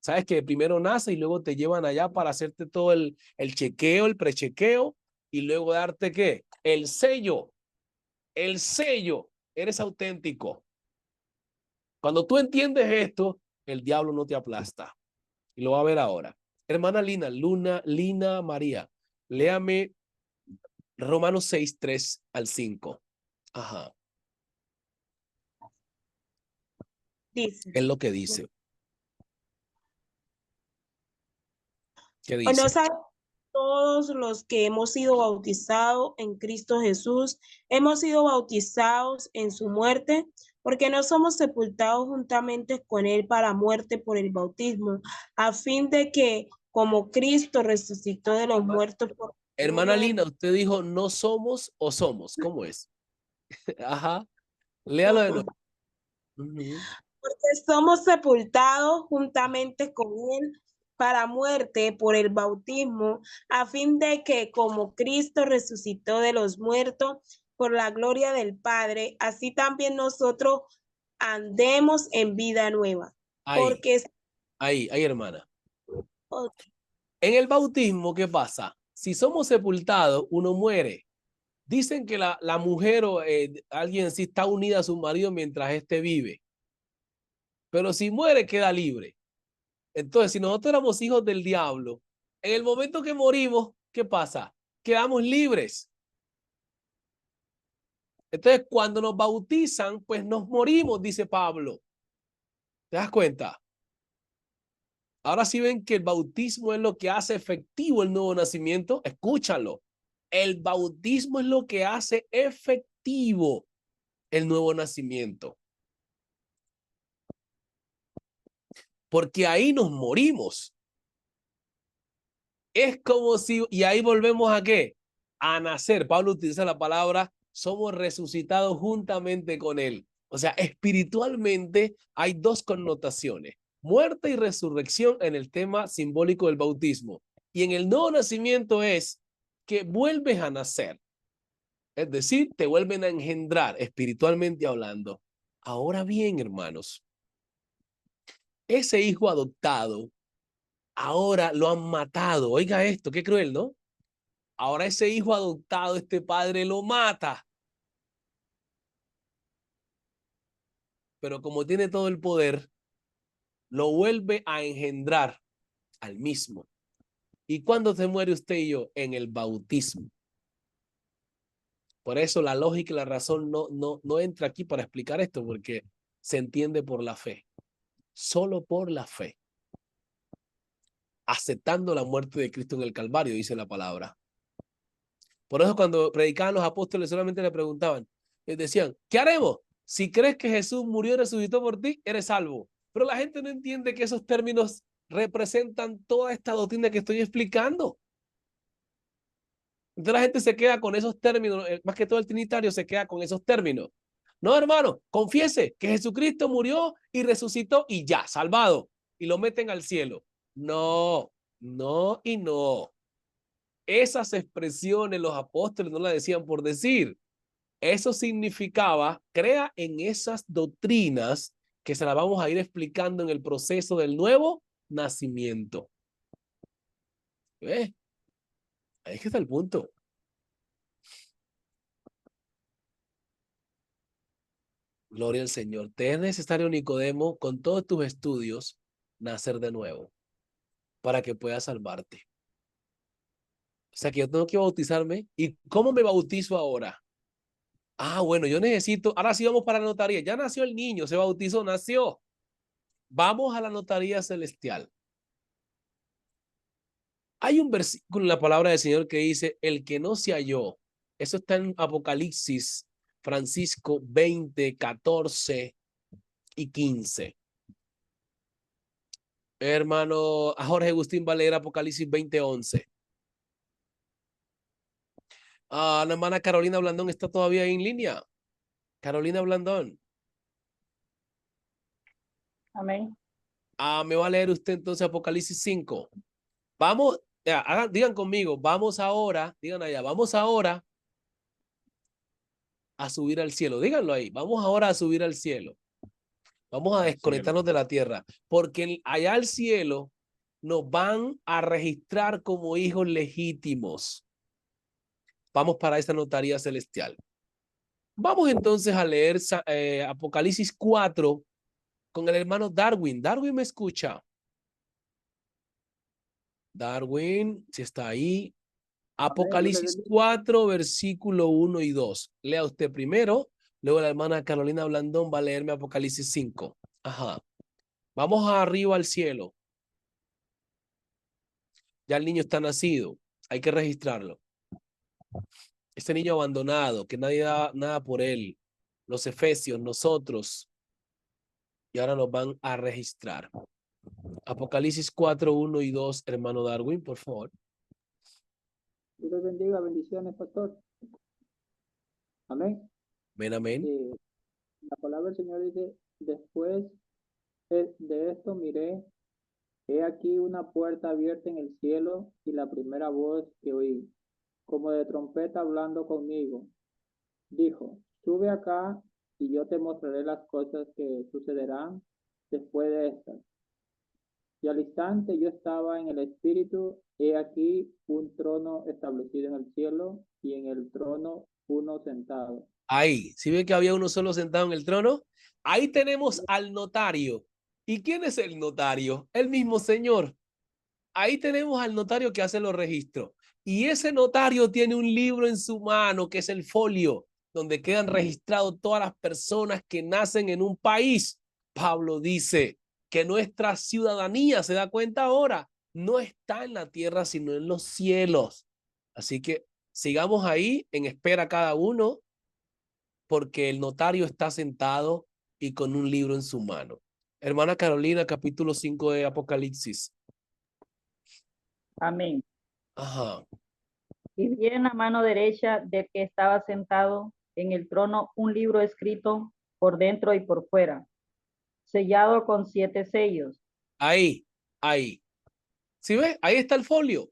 Sabes que primero nace y luego te llevan allá para hacerte todo el chequeo, el prechequeo y luego darte ¿qué? El sello. El sello. Eres auténtico. Cuando tú entiendes esto, el diablo no te aplasta. Y lo va a ver ahora. Hermana Lina María, léame Romanos 6, 3 al 5. Ajá. Dice. Es lo que dice. ¿Qué ¿O no dice? saben todos los que hemos sido bautizados en Cristo Jesús, hemos sido bautizados en su muerte? Porque no somos sepultados juntamente con él para muerte por el bautismo, a fin de que como Cristo resucitó de los muertos por la Hermana gloria Lina, del usted dijo no somos o somos. ¿Cómo es? Ajá. Léalo de nuevo. porque somos sepultados juntamente con él para muerte por el bautismo, a fin de que como Cristo resucitó de los muertos por la gloria del Padre, así también nosotros andemos en vida nueva. Ahí, Porque ahí, hermana. En el bautismo, ¿qué pasa? Si somos sepultados, uno muere. Dicen que la mujer o alguien sí está unida a su marido mientras éste vive. Pero si muere, queda libre. Entonces, si nosotros éramos hijos del diablo, en el momento que morimos, ¿qué pasa? Quedamos libres. Entonces, cuando nos bautizan, pues nos morimos, dice Pablo. ¿Te das cuenta? Ahora sí ven que el bautismo es lo que hace efectivo el nuevo nacimiento. Escúchalo. El bautismo es lo que hace efectivo el nuevo nacimiento. Porque ahí nos morimos. Es como si, y ahí volvemos a qué? A nacer. Pablo utiliza la palabra, somos resucitados juntamente con él. O sea, espiritualmente hay dos connotaciones, muerte y resurrección en el tema simbólico del bautismo. Y en el nuevo nacimiento es que vuelves a nacer. Es decir, te vuelven a engendrar espiritualmente hablando. Ahora bien, hermanos, ese hijo adoptado, ahora lo han matado. Oiga esto, qué cruel, ¿no? Ahora ese hijo adoptado, este padre lo mata. Pero como tiene todo el poder, lo vuelve a engendrar al mismo. ¿Y cuándo se muere usted y yo? En el bautismo. Por eso la lógica y la razón no entra aquí para explicar esto, porque se entiende por la fe. Solo por la fe. Aceptando la muerte de Cristo en el Calvario, dice la palabra. Por eso cuando predicaban los apóstoles solamente le preguntaban, les decían, ¿qué haremos? Si crees que Jesús murió y resucitó por ti, eres salvo. Pero la gente no entiende que esos términos representan toda esta doctrina que estoy explicando. Entonces la gente se queda con esos términos, más que todo el trinitario se queda con esos términos. No, hermano, confiese que Jesucristo murió y resucitó y ya, salvado. Y lo meten al cielo. No, no y no. Esas expresiones los apóstoles no las decían por decir. Eso significaba, crea en esas doctrinas que se las vamos a ir explicando en el proceso del nuevo nacimiento. ¿Ves? Ahí es que está el punto. Gloria al Señor. Te es necesario, Nicodemo, con todos tus estudios, nacer de nuevo para que puedas salvarte. O sea que yo tengo que bautizarme. ¿Y cómo me bautizo ahora? Ah, bueno, yo necesito, ahora sí vamos para la notaría. Ya nació el niño, se bautizó, nació. Vamos a la notaría celestial. Hay un versículo en la palabra del Señor que dice, el que no se halló. Eso está en Apocalipsis, Francisco 20, 14 y 15. Hermano, a Jorge Agustín va a leer Apocalipsis 20, 11. Ah, la hermana Carolina Blandón está todavía en línea. Carolina Blandón. Amén. Ah, me va a leer usted entonces Apocalipsis 5. Vamos, digan conmigo, vamos ahora, digan allá, vamos ahora a subir al cielo. Díganlo ahí, vamos ahora a subir al cielo. Vamos a desconectarnos de la tierra, porque allá al cielo nos van a registrar como hijos legítimos. Vamos para esta notaría celestial. Vamos entonces a leer Apocalipsis 4 con el hermano Darwin. Darwin, ¿me escucha? Darwin, si está ahí. Apocalipsis 4, versículo 1 y 2. Lea usted primero, luego la hermana Carolina Blandón va a leerme Apocalipsis 5. Ajá. Vamos arriba al cielo. Ya el niño está nacido. Hay que registrarlo. Este niño abandonado, que nadie da nada por él. Los efesios, nosotros. Y ahora nos van a registrar. Apocalipsis 4, 1 y 2, hermano Darwin, por favor. Dios les bendiga, bendiciones, pastor. Amén. Amén, amén. La palabra del Señor dice, después de esto miré, he aquí una puerta abierta en el cielo, y la primera voz que oí, como de trompeta hablando conmigo, dijo, sube acá y yo te mostraré las cosas que sucederán después de estas. Y al instante yo estaba en el espíritu, he aquí un trono establecido en el cielo, y en el trono uno sentado. Ahí, ¿sí ven que había uno solo sentado en el trono? Ahí tenemos al notario. ¿Y quién es el notario? El mismo Señor. Ahí tenemos al notario que hace los registros. Y ese notario tiene un libro en su mano, que es el folio, donde quedan registrados todas las personas que nacen en un país. Pablo dice que nuestra ciudadanía, se da cuenta ahora, no está en la tierra, sino en los cielos. Así que sigamos ahí en espera cada uno, porque el notario está sentado y con un libro en su mano. Hermana Carolina, capítulo 5 de Apocalipsis. Amén. Ajá. Y vi en la mano derecha del que estaba sentado en el trono un libro escrito por dentro y por fuera, sellado con 7 sellos. Ahí, ahí. ¿Sí ves? Ahí está el folio.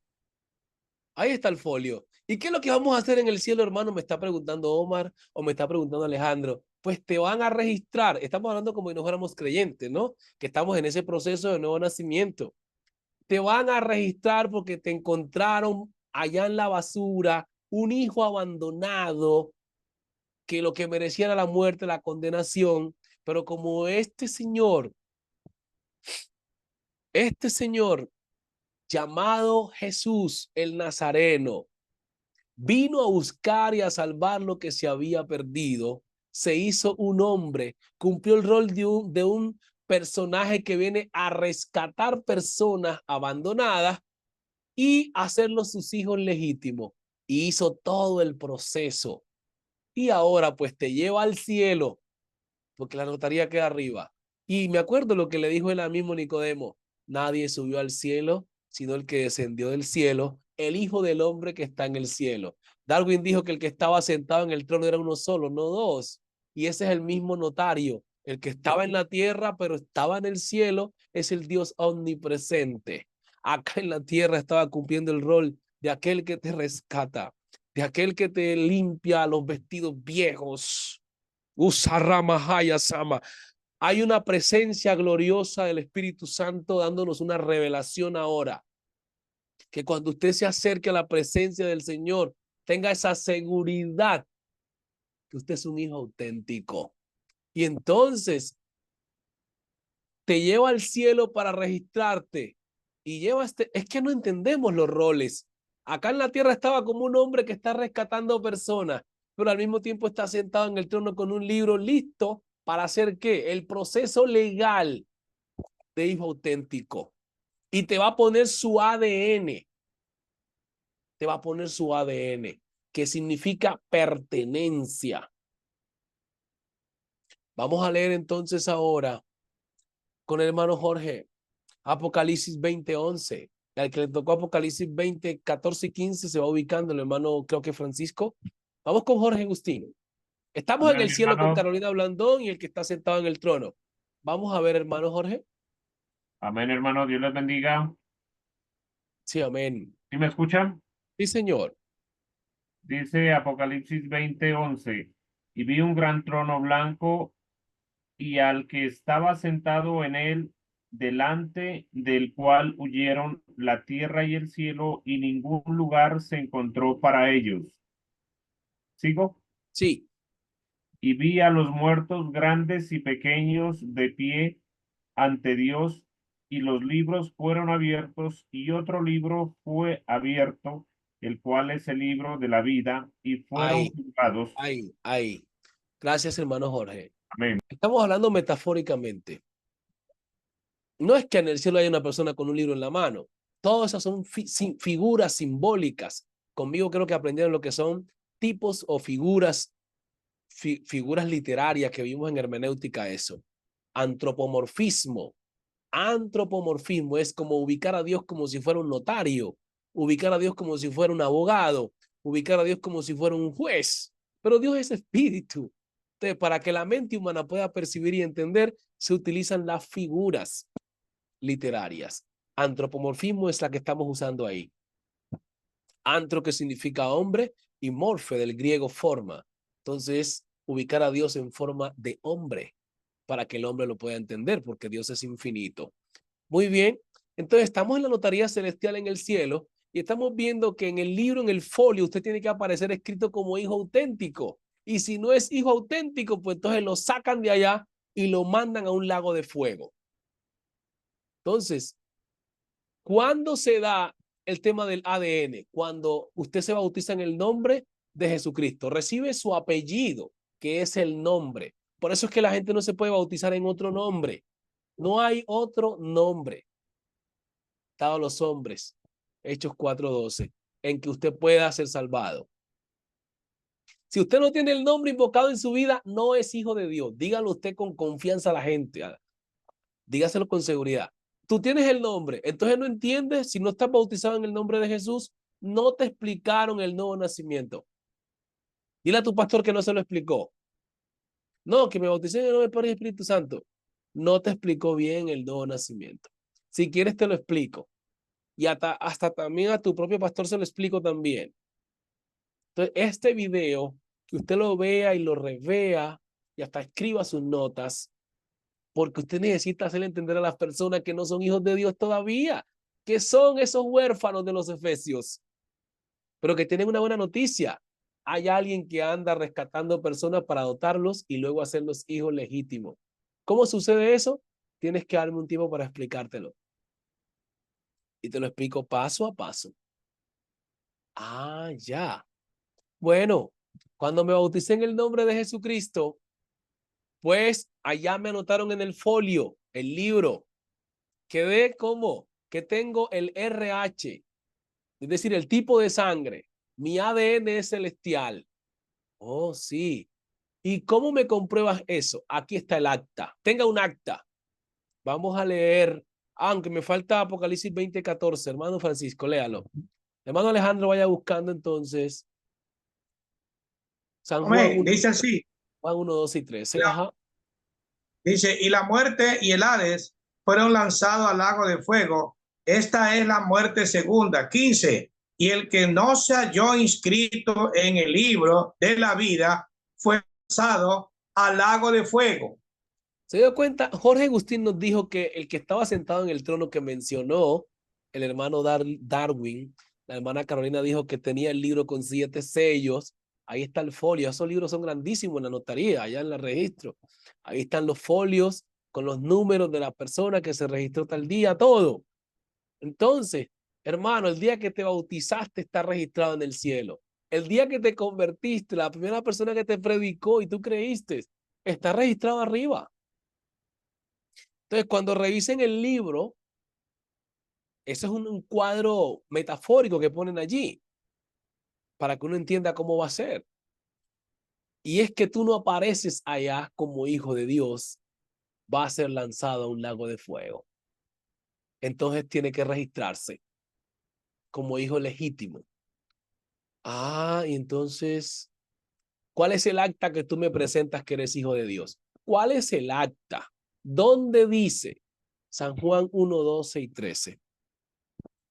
Ahí está el folio. ¿Y qué es lo que vamos a hacer en el cielo, hermano? Me está preguntando Omar o me está preguntando Alejandro. Pues te van a registrar. Estamos hablando como si no fuéramos creyentes, ¿no? Que estamos en ese proceso de nuevo nacimiento. Te van a registrar porque te encontraron allá en la basura un hijo abandonado que lo que merecía era la muerte, la condenación. Pero como este señor llamado Jesús el Nazareno, vino a buscar y a salvar lo que se había perdido, se hizo un hombre, cumplió el rol de un personaje que viene a rescatar personas abandonadas y hacerlos sus hijos legítimos. Y hizo todo el proceso. Y ahora pues te lleva al cielo, porque la notaría queda arriba. Y me acuerdo lo que le dijo él mismo Nicodemo: nadie subió al cielo, sino el que descendió del cielo, el Hijo del Hombre que está en el cielo. Darwin dijo que el que estaba sentado en el trono era uno solo, no dos. Y ese es el mismo notario. El que estaba en la tierra, pero estaba en el cielo, es el Dios omnipresente. Acá en la tierra estaba cumpliendo el rol de aquel que te rescata, de aquel que te limpia los vestidos viejos. Sama. Hay una presencia gloriosa del Espíritu Santo dándonos una revelación ahora. Que cuando usted se acerque a la presencia del Señor, tenga esa seguridad que usted es un hijo auténtico. Y entonces te lleva al cielo para registrarte. Y lleva es que no entendemos los roles. Acá en la tierra estaba como un hombre que está rescatando personas, pero al mismo tiempo está sentado en el trono con un libro listo para hacer ¿qué? El proceso legal de hijo auténtico. Y te va a poner su ADN. Te va a poner su ADN, que significa pertenencia. Vamos a leer entonces ahora con el hermano Jorge, Apocalipsis 20:11. Al que le tocó Apocalipsis 20:14 y 15 se va ubicando el hermano, creo que Francisco. Vamos con Jorge Agustín. Estamos en el cielo con Carolina Blandón y el que está sentado en el trono. Vamos a ver, hermano Jorge. Amén, hermano. Dios les bendiga. Sí, amén. ¿Sí me escuchan? Sí, señor. Dice Apocalipsis 20:11. Y vi un gran trono blanco y al que estaba sentado en él, delante del cual huyeron la tierra y el cielo, y ningún lugar se encontró para ellos. ¿Sigo? Sí. Y vi a los muertos grandes y pequeños de pie ante Dios, y los libros fueron abiertos, y otro libro fue abierto, el cual es el libro de la vida, y fueron juzgados. Ahí. Gracias, hermano Jorge. Amén. Estamos hablando metafóricamente. No es que en el cielo haya una persona con un libro en la mano. Todas esas son figuras simbólicas. Conmigo creo que aprendieron lo que son tipos o figuras literarias que vimos en hermenéutica eso. Antropomorfismo. Antropomorfismo es como ubicar a Dios como si fuera un notario, ubicar a Dios como si fuera un abogado, ubicar a Dios como si fuera un juez. Pero Dios es espíritu. Entonces, para que la mente humana pueda percibir y entender, se utilizan las figuras literarias. Antropomorfismo es la que estamos usando ahí. Antro, que significa hombre, y morfe, del griego forma. Entonces, ubicar a Dios en forma de hombre para que el hombre lo pueda entender, porque Dios es infinito. Muy bien, entonces estamos en la notaría celestial en el cielo y estamos viendo que en el libro, en el folio, usted tiene que aparecer escrito como hijo auténtico. Y si no es hijo auténtico, pues entonces lo sacan de allá y lo mandan a un lago de fuego. Entonces, ¿cuándo se da el tema del ADN? Cuando usted se bautiza en el nombre de Jesucristo, recibe su apellido, que es el nombre. Por eso es que la gente no se puede bautizar en otro nombre. No hay otro nombre dado a los hombres, Hechos 4:12, en que usted pueda ser salvado. Si usted no tiene el nombre invocado en su vida, no es hijo de Dios. Dígalo usted con confianza a la gente. Dígaselo con seguridad. Tú tienes el nombre, entonces no entiendes, si no estás bautizado en el nombre de Jesús, no te explicaron el nuevo nacimiento. Dile a tu pastor que no se lo explicó. No, que me bauticé en el nombre del Padre y Espíritu Santo. No te explicó bien el nuevo nacimiento. Si quieres te lo explico. Y hasta también a tu propio pastor se lo explico también. Entonces, este video, que usted lo vea y lo revea y hasta escriba sus notas, porque usted necesita hacerle entender a las personas que no son hijos de Dios todavía, que son esos huérfanos de los Efesios, pero que tienen una buena noticia. Hay alguien que anda rescatando personas para adoptarlos y luego hacerlos hijos legítimos. ¿Cómo sucede eso? Tienes que darme un tiempo para explicártelo. Y te lo explico paso a paso. Ah, ya. Bueno, cuando me bauticé en el nombre de Jesucristo, pues allá me anotaron en el folio, el libro. Quedé como que tengo el RH, es decir, el tipo de sangre. Mi ADN es celestial. Oh, sí. ¿Y cómo me compruebas eso? Aquí está el acta. Tenga un acta. Vamos a leer, aunque me falta Apocalipsis 20:14. Hermano Francisco, léalo. Hermano Alejandro, vaya buscando entonces. San Juan 1, dice así. Juan 1, 2 y 3. Ajá. Dice, y la muerte y el Hades fueron lanzados al lago de fuego. Esta es la muerte segunda. 15. Y el que no se halló inscrito en el libro de la vida fue lanzado al lago de fuego. ¿Se dio cuenta? Jorge Agustín nos dijo que el que estaba sentado en el trono que mencionó el hermano Darwin, la hermana Carolina dijo que tenía el libro con 7 sellos. Ahí está el folio. Esos libros son grandísimos en la notaría, allá en el registro. Ahí están los folios con los números de la persona que se registró tal día, todo. Entonces, Hermano, el día que te bautizaste está registrado en el cielo. El día que te convertiste, la primera persona que te predicó y tú creíste, está registrado arriba. Entonces, cuando revisen el libro, eso es un cuadro metafórico que ponen allí para que uno entienda cómo va a ser. Y es que tú no apareces allá como hijo de Dios, va a ser lanzado a un lago de fuego. Entonces tiene que registrarse como hijo legítimo. Ah, y entonces, ¿cuál es el acta que tú me presentas que eres hijo de Dios? ¿Cuál es el acta? ¿Dónde dice? San Juan 1, 12 y 13.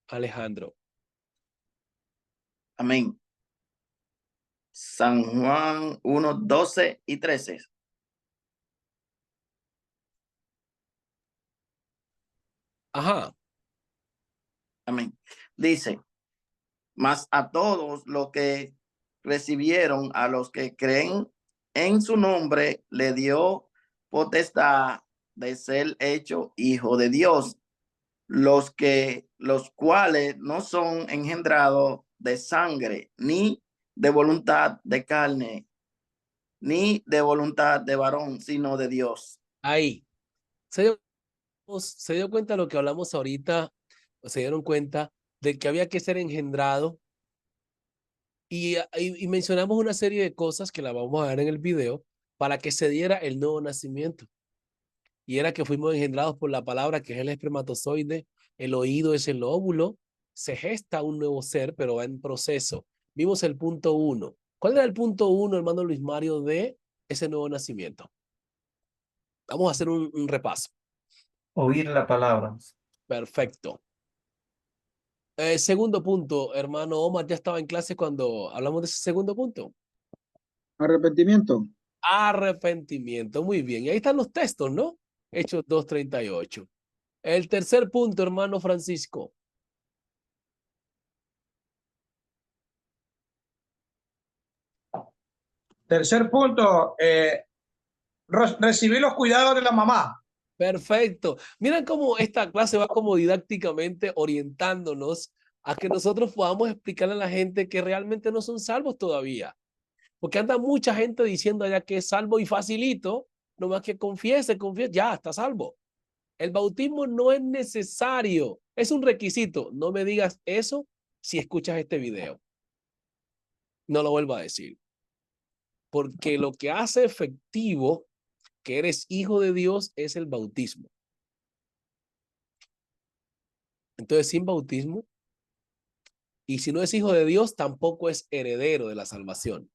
Alejandro. Amén. San Juan 1, 12 y 13. Ajá. Amén. Dice, mas a todos los que recibieron, a los que creen en su nombre, le dio potestad de ser hecho hijo de Dios, los cuales no son engendrados de sangre, ni de voluntad de carne, ni de voluntad de varón, sino de Dios. Ahí. Se dio cuenta de lo que hablamos ahorita, o se dieron cuenta de que había que ser engendrado y mencionamos una serie de cosas que la vamos a ver en el video para que se diera el nuevo nacimiento. Y era que fuimos engendrados por la palabra que es el espermatozoide, el oído es el óvulo, se gesta un nuevo ser, pero va en proceso. Vimos el punto 1. ¿Cuál era el punto 1, hermano Luis Mario, de ese nuevo nacimiento? Vamos a hacer un repaso. Oír la palabra. Perfecto. Segundo punto, hermano Omar, ya estaba en clase cuando hablamos de ese segundo punto. Arrepentimiento. Arrepentimiento, muy bien. Y ahí están los textos, ¿no? Hechos 2:38. El tercer punto, hermano Francisco. Tercer punto, recibir los cuidados de la mamá. Perfecto. Miren cómo esta clase va como didácticamente orientándonos a que nosotros podamos explicarle a la gente que realmente no son salvos todavía. Porque anda mucha gente diciendo allá que es salvo y facilito, nomás que confiese, ya está salvo. El bautismo no es necesario, es un requisito. No me digas eso si escuchas este video. No lo vuelvo a decir. Porque lo que hace efectivo que eres hijo de Dios es el bautismo. Entonces, sin bautismo, y si no es hijo de Dios, tampoco es heredero de la salvación.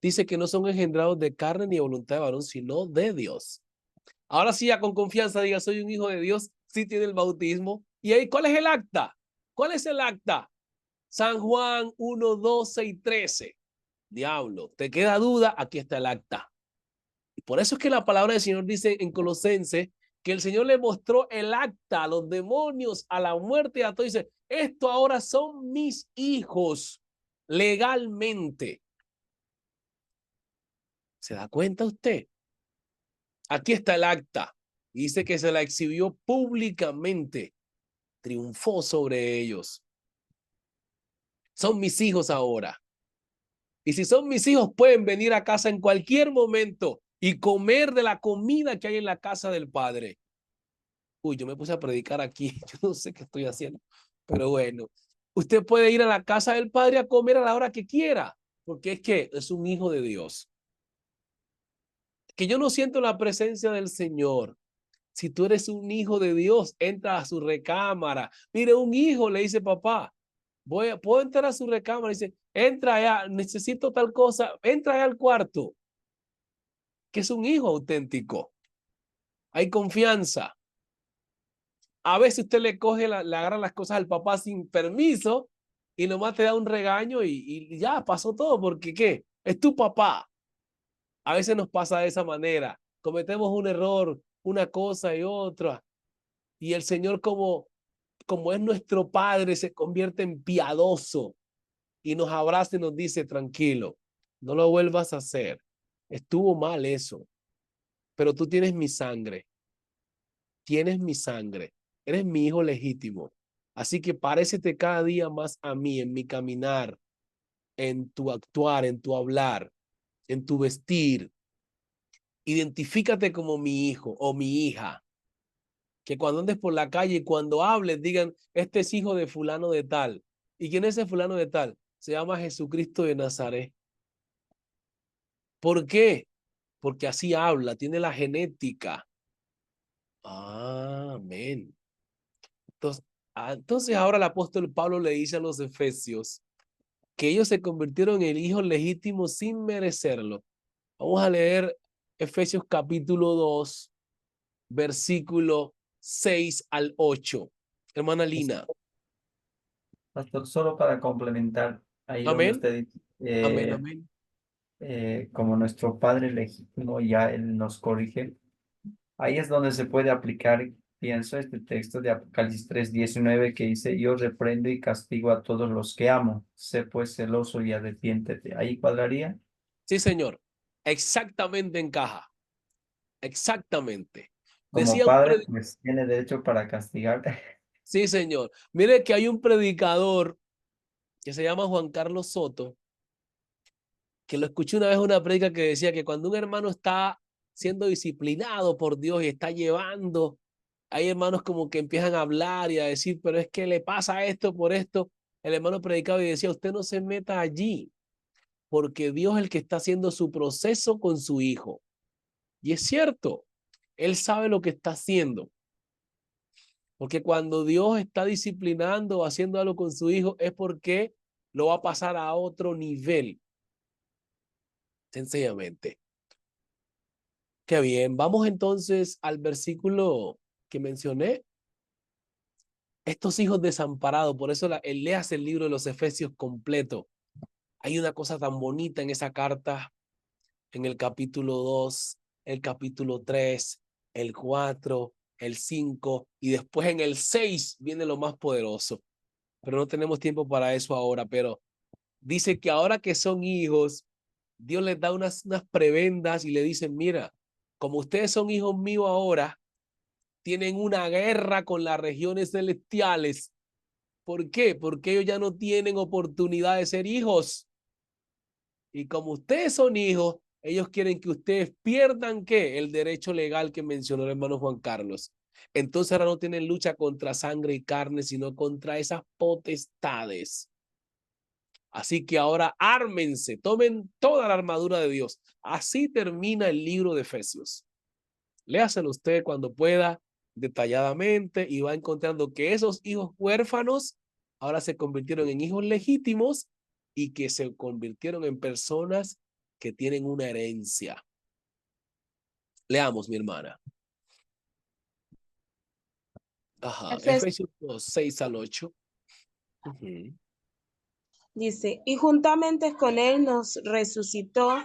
Dice que no son engendrados de carne ni de voluntad de varón, sino de Dios. Ahora sí, ya con confianza diga, soy un hijo de Dios, sí tiene el bautismo. ¿Y ahí cuál es el acta? ¿Cuál es el acta? San Juan 1, 12 y 13. Diablo, ¿te queda duda? Aquí está el acta. Y por eso es que la palabra del Señor dice en Colosenses que el Señor le mostró el acta a los demonios, a la muerte y a todo. Dice, esto ahora son mis hijos legalmente. ¿Se da cuenta usted? Aquí está el acta. Dice que se la exhibió públicamente. Triunfó sobre ellos. Son mis hijos ahora. Y si son mis hijos, pueden venir a casa en cualquier momento y comer de la comida que hay en la casa del Padre. Uy, yo me puse a predicar aquí. Yo no sé qué estoy haciendo. Pero bueno, usted puede ir a la casa del Padre a comer a la hora que quiera. Porque es que es un hijo de Dios. Que yo no siento la presencia del Señor. Si tú eres un hijo de Dios, entra a su recámara. Mire, un hijo le dice, papá, puedo entrar a su recámara. Dice, entra allá, necesito tal cosa, entra allá al cuarto. Que es un hijo auténtico. Hay confianza. A veces usted le coge, le agarra las cosas al papá sin permiso y nomás te da un regaño y ya pasó todo. Porque ¿qué? Es tu papá. A veces nos pasa de esa manera. Cometemos un error, una cosa y otra. Y el Señor como es nuestro Padre, se convierte en piadoso y nos abraza y nos dice, tranquilo, no lo vuelvas a hacer. Estuvo mal eso, pero tú tienes mi sangre. Tienes mi sangre. Eres mi hijo legítimo. Así que parécete cada día más a mí en mi caminar, en tu actuar, en tu hablar, en tu vestir. Identifícate como mi hijo o mi hija. Que cuando andes por la calle y cuando hables digan, este es hijo de fulano de tal. ¿Y quién es ese fulano de tal? Se llama Jesucristo de Nazaret. ¿Por qué? Porque así habla, tiene la genética. Amén. Entonces ahora el apóstol Pablo le dice a los efesios que ellos se convirtieron en hijos legítimos sin merecerlo. Vamos a leer Efesios capítulo 2, versículo 6 al 8. Hermana Lina. Pastor, solo para complementar ahí donde Amén. usted dice, Amén, amén. como nuestro Padre legítimo, ya Él nos corrige. Ahí es donde se puede aplicar, pienso, este texto de Apocalipsis 3:19 que dice, yo reprendo y castigo a todos los que amo. Sé pues celoso y arrepiéntete. ¿Ahí cuadraría? Sí, señor. Exactamente encaja. Exactamente. Como Decía un padre, predicador. pues tiene derecho para castigar. Sí, señor. Mire que hay un predicador que se llama Juan Carlos Soto, que lo escuché una vez en una prédica que decía que cuando un hermano está siendo disciplinado por Dios y está llevando, hay hermanos como que empiezan a hablar y a decir, pero es que le pasa esto por esto. El hermano predicaba y decía, usted no se meta allí, porque Dios es el que está haciendo su proceso con su hijo. Y es cierto, él sabe lo que está haciendo. Porque cuando Dios está disciplinando o haciendo algo con su hijo es porque lo va a pasar a otro nivel. Sencillamente. Qué bien. Vamos entonces al versículo que mencioné. Estos hijos desamparados, por eso leas el libro de los Efesios completo. Hay una cosa tan bonita en esa carta, en el capítulo 2, el capítulo 3, el 4, el 5 y después en el 6 viene lo más poderoso. Pero no tenemos tiempo para eso ahora, pero dice que ahora que son hijos, Dios les da unas prebendas y le dicen, mira, como ustedes son hijos míos ahora, tienen una guerra con las regiones celestiales. ¿Por qué? Porque ellos ya no tienen oportunidad de ser hijos. Y como ustedes son hijos, ellos quieren que ustedes pierdan, ¿qué? El derecho legal que mencionó el hermano Juan Carlos. Entonces ahora no tienen lucha contra sangre y carne, sino contra esas potestades. Así que ahora ármense, tomen toda la armadura de Dios. Así termina el libro de Efesios. Léaselo usted cuando pueda, detalladamente, y va encontrando que esos hijos huérfanos ahora se convirtieron en hijos legítimos y que se convirtieron en personas que tienen una herencia. Leamos, mi hermana. Ajá, Efesios 2, 6 al 8. Dice, y juntamente con él nos resucitó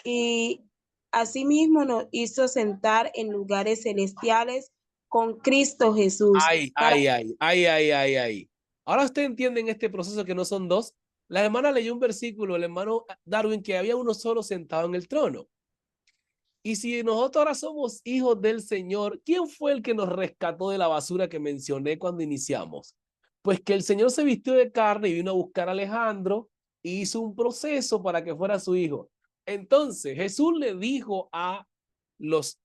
y asimismo nos hizo sentar en lugares celestiales con Cristo Jesús. Ay. Ahora usted entiende en este proceso que no son dos. La hermana leyó un versículo, el hermano Darwin, que había uno solo sentado en el trono. Y si nosotros ahora somos hijos del Señor, ¿quién fue el que nos rescató de la basura que mencioné cuando iniciamos? Pues que el Señor se vistió de carne y vino a buscar a Alejandro y hizo un proceso para que fuera su hijo. Entonces Jesús le dijo a los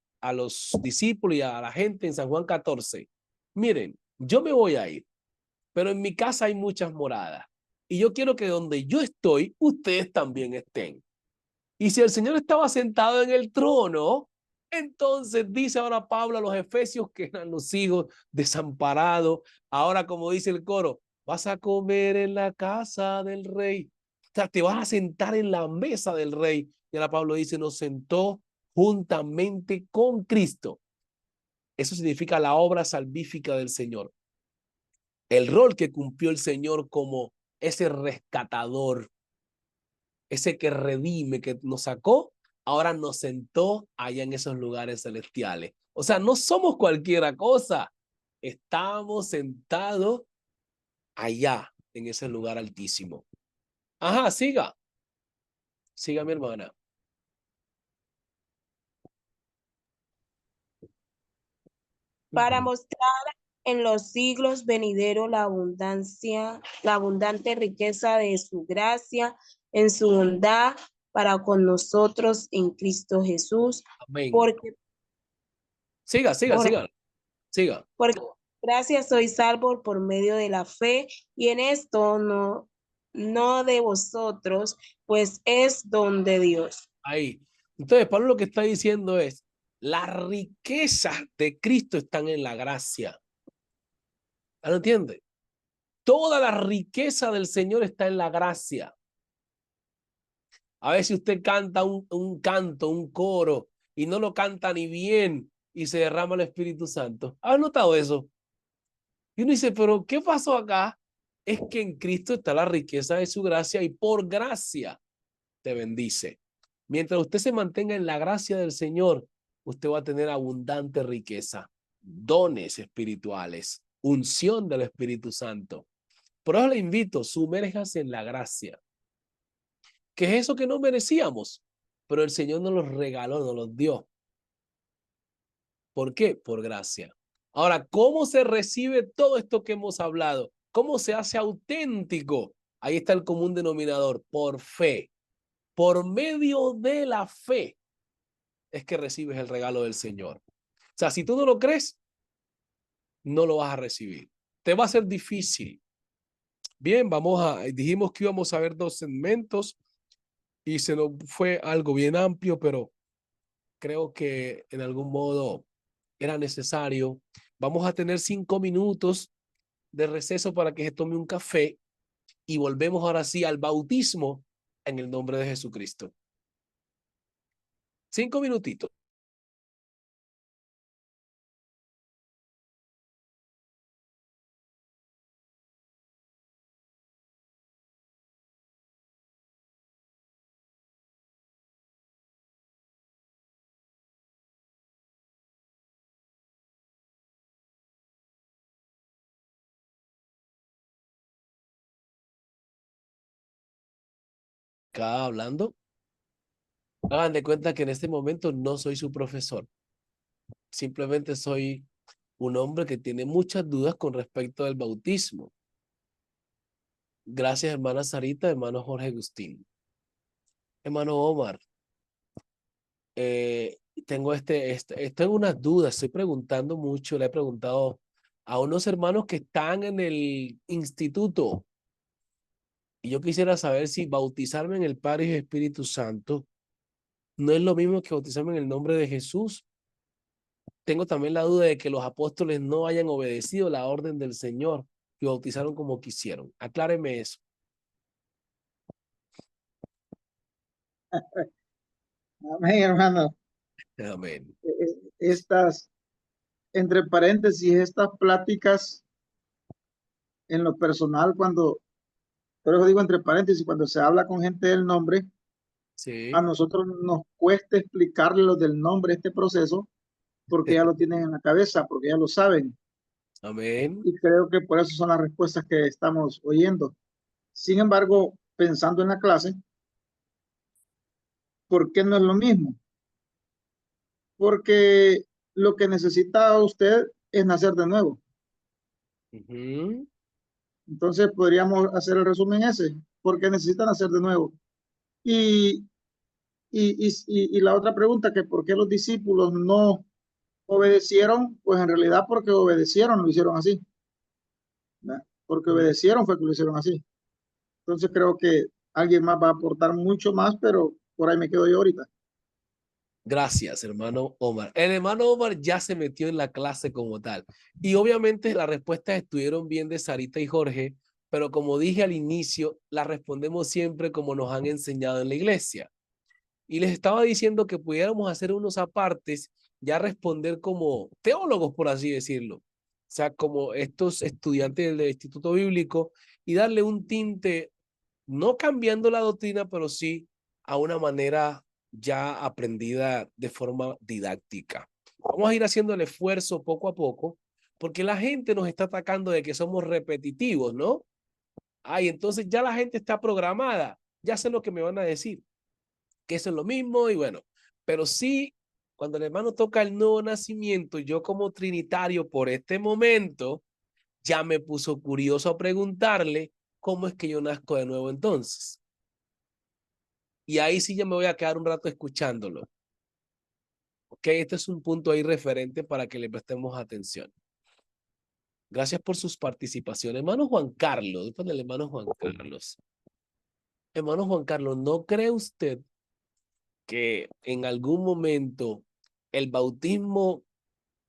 discípulos y a la gente en San Juan 14, miren, yo me voy a ir, pero en mi casa hay muchas moradas y yo quiero que donde yo estoy, ustedes también estén. Y si el Señor estaba sentado en el trono, entonces dice ahora Pablo a los efesios que eran los hijos desamparados. Ahora, como dice el coro, vas a comer en la casa del rey. O sea, te vas a sentar en la mesa del rey. Y ahora Pablo dice, nos sentó juntamente con Cristo. Eso significa la obra salvífica del Señor. El rol que cumplió el Señor como ese rescatador, ese que redime, que nos sacó, ahora nos sentó allá en esos lugares celestiales. O sea, no somos cualquiera cosa. Estamos sentados allá, en ese lugar altísimo. Ajá, siga. Siga, mi hermana. Para mostrar en los siglos venideros la abundante riqueza de su gracia en su bondad para con nosotros en Cristo Jesús. Amén. Porque Siga. porque gracias soy salvo por medio de la fe, y en esto no de vosotros, pues es don de Dios. Ahí. Entonces, Pablo lo que está diciendo es, las riquezas de Cristo están en la gracia. ¿Lo entiende? Toda la riqueza del Señor está en la gracia. A ver si usted canta un canto, un coro, y no lo canta ni bien, y se derrama el Espíritu Santo. ¿Has notado eso? Y uno dice, pero ¿qué pasó acá? Es que en Cristo está la riqueza de su gracia, y por gracia te bendice. Mientras usted se mantenga en la gracia del Señor, usted va a tener abundante riqueza, dones espirituales, unción del Espíritu Santo. Por eso le invito, sumérjase en la gracia. ¿Qué es eso que no merecíamos? Pero el Señor nos los regaló, nos los dio. ¿Por qué? Por gracia. Ahora, ¿cómo se recibe todo esto que hemos hablado? ¿Cómo se hace auténtico? Ahí está el común denominador, por fe. Por medio de la fe es que recibes el regalo del Señor. O sea, si tú no lo crees, no lo vas a recibir. Te va a ser difícil. Bien, dijimos que íbamos a ver 2 segmentos y se nos fue algo bien amplio, pero creo que en algún modo era necesario. Vamos a tener 5 minutos de receso para que se tome un café y volvemos ahora sí al bautismo en el nombre de Jesucristo. 5 minutitos. Acá hablando. Hagan de cuenta que en este momento no soy su profesor. Simplemente soy un hombre que tiene muchas dudas con respecto al bautismo. Gracias, hermana Sarita, hermano Jorge Agustín. Hermano Omar, tengo unas dudas, estoy preguntando mucho, le he preguntado a unos hermanos que están en el instituto y yo quisiera saber si bautizarme en el Padre y el Espíritu Santo no es lo mismo que bautizarme en el nombre de Jesús. Tengo también la duda de que los apóstoles no hayan obedecido la orden del Señor y bautizaron como quisieron. Acláreme eso. Amén, hermano. Amén. Estas, entre paréntesis, estas pláticas en lo personal, por eso digo entre paréntesis, cuando se habla con gente del nombre, sí, a nosotros nos cuesta explicarle lo del nombre, este proceso, porque ya lo tienen en la cabeza, porque ya lo saben. Amén. Y creo que por eso son las respuestas que estamos oyendo. Sin embargo, pensando en la clase, ¿por qué no es lo mismo? Porque lo que necesita usted es nacer de nuevo. Entonces podríamos hacer el resumen ese, porque necesitan nacer de nuevo. Y la otra pregunta, que por qué los discípulos no obedecieron, pues en realidad porque obedecieron, lo hicieron así. ¿Verdad? Porque obedecieron fue que lo hicieron así. Entonces creo que alguien más va a aportar mucho más, pero por ahí me quedo yo ahorita. Gracias, hermano Omar. El hermano Omar ya se metió en la clase como tal. Y obviamente las respuestas estuvieron bien de Sarita y Jorge, pero como dije al inicio, las respondemos siempre como nos han enseñado en la iglesia. Y les estaba diciendo que pudiéramos hacer unos apartes, ya responder como teólogos, por así decirlo. O sea, como estos estudiantes del Instituto Bíblico y darle un tinte, no cambiando la doctrina, pero sí a una manera ya aprendida de forma didáctica. Vamos a ir haciendo el esfuerzo poco a poco, porque la gente nos está atacando de que somos repetitivos, ¿no? Ay, entonces ya la gente está programada, ya sé lo que me van a decir, que eso es lo mismo y bueno, pero sí, Cuando el hermano toca el nuevo nacimiento, yo como trinitario por este momento, ya me puso curioso a preguntarle cómo es que yo nazco de nuevo entonces. Y ahí sí ya me voy a quedar un rato escuchándolo. Ok, este es un punto ahí referente para que le prestemos atención. Gracias por sus participaciones. Hermano Juan Carlos, después del hermano Juan Carlos. Hermano Juan Carlos, ¿no cree usted que en algún momento el bautismo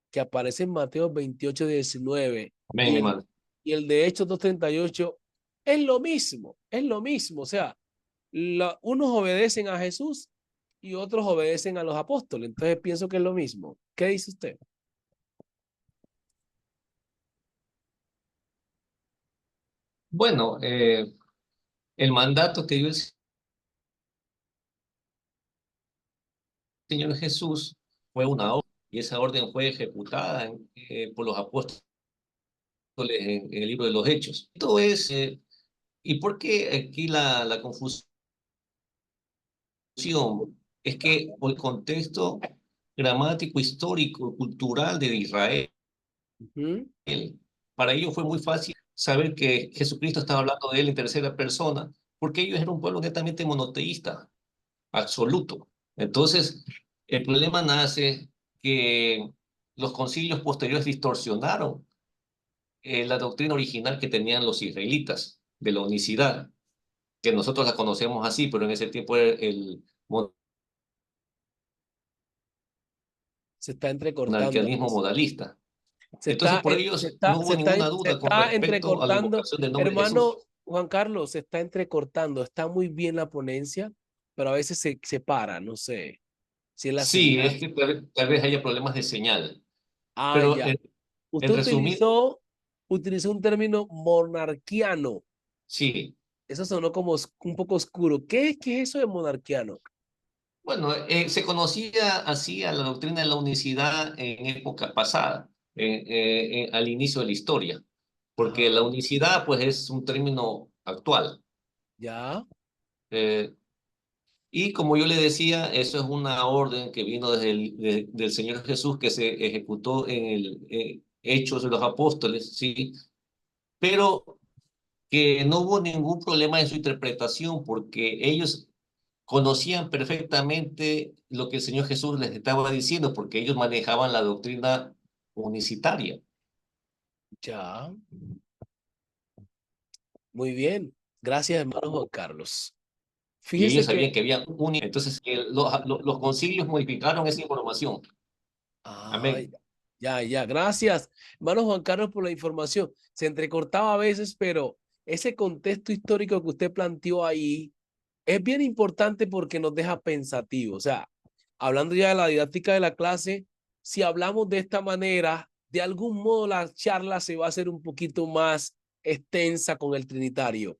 que aparece en Mateo 28, 19 Amén, mi hermano. y el de Hechos 2:38 es lo mismo, es lo mismo? O sea, unos obedecen a Jesús y otros obedecen a los apóstoles. Entonces pienso que es lo mismo. ¿Qué dice usted? Bueno, el mandato que dio el Señor Jesús fue una orden, y esa orden fue ejecutada por los apóstoles en el libro de los Hechos. Esto es, ¿y por qué aquí la confusión? Es que por el contexto gramático, histórico, cultural de Israel, para ellos fue muy fácil saber que Jesucristo estaba hablando de él en tercera persona, porque ellos eran un pueblo netamente monoteísta, absoluto. Entonces, el problema nace que los concilios posteriores distorsionaron la doctrina original que tenían los israelitas de la unicidad, que nosotros la conocemos así, pero en ese tiempo era el Se está entrecortando. monarquianismo modalista. Se Entonces, está, por se ellos está, no se hubo está, ninguna se duda con está respecto a la entrecortando. invocación del nombre de Hermano Jesús. Juan Carlos, se está entrecortando. Está muy bien la ponencia, pero a veces se para, no sé si es la Sí, señal. es que tal vez haya problemas de señal. Ah, Pero ya. en Usted resumidas, utilizó un término monarquiano. sí. Eso sonó como un poco oscuro. ¿Qué es eso de monarquiano? Bueno, se conocía así a la doctrina de la unicidad en época pasada, al inicio de la historia, porque la Ajá. unicidad pues es un término actual. Ya. Eh, y como yo le decía, eso es una orden que vino desde del Señor Jesús que se ejecutó en el Hechos de los Apóstoles, ¿sí? Pero que no hubo ningún problema en su interpretación porque ellos conocían perfectamente lo que el Señor Jesús les estaba diciendo porque ellos manejaban la doctrina unicitaria. Ya. Muy bien. Gracias, hermano Juan Carlos. Y ellos Fíjese sabían que que había un... Entonces, los concilios modificaron esa información. Ay, Amén. ya. Gracias, hermano Juan Carlos, por la información. Se entrecortaba a veces, pero ese contexto histórico que usted planteó ahí es bien importante porque nos deja pensativos. O sea, hablando ya de la didáctica de la clase, si hablamos de esta manera, de algún modo la charla se va a hacer un poquito más extensa con el trinitario,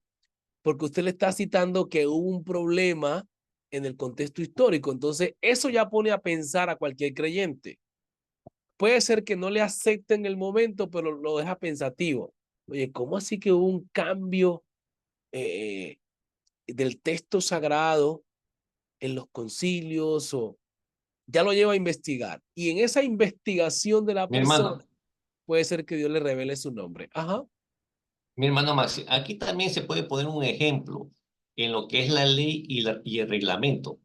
porque usted le está citando que hubo un problema en el contexto histórico. Entonces, eso ya pone a pensar a cualquier creyente. Puede ser que no le acepte en el momento, pero lo deja pensativo. Oye, ¿cómo así que hubo un cambio del texto sagrado en los concilios? O ya lo lleva a investigar. Y en esa investigación de la Mi persona, hermano, puede ser que Dios le revele su nombre. Ajá. mi hermano Maxi, aquí también se puede poner un ejemplo en lo que es la ley y el reglamento.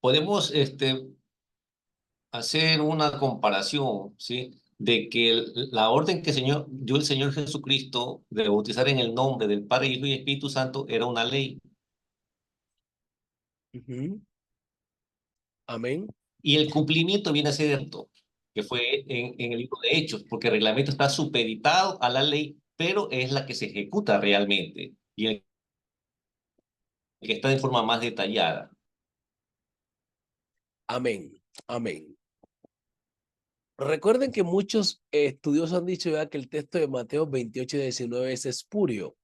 Podemos hacer una comparación, ¿sí? De que la orden que dio el Señor Jesucristo de bautizar en el nombre del Padre, Hijo y Espíritu Santo era una ley. Amén. Y el cumplimiento viene a ser esto, que fue en el libro de Hechos, porque el reglamento está supeditado a la ley, pero es la que se ejecuta realmente y el que está de forma más detallada. Amén. Amén. Recuerden que muchos estudiosos han dicho ya que el texto de Mateo 28 y 19 es espurio.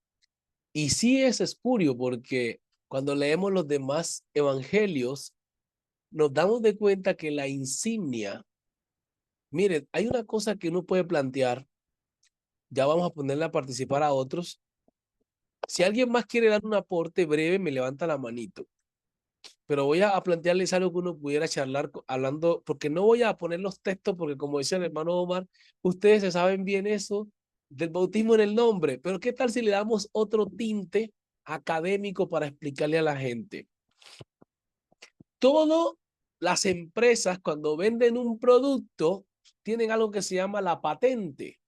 Y sí es espurio porque cuando leemos los demás evangelios, nos damos de cuenta que la insignia, miren, hay una cosa que uno puede plantear, ya vamos a ponerle a participar a otros. Si alguien más quiere dar un aporte breve, me levanta la manito. pero voy a plantearles algo que uno pudiera charlar hablando, porque no voy a poner los textos, porque como decía el hermano Omar, ustedes se saben bien eso del bautismo en el nombre, pero ¿qué tal si le damos otro tinte académico para explicarle a la gente? Todas las empresas cuando venden un producto tienen algo que se llama la patente.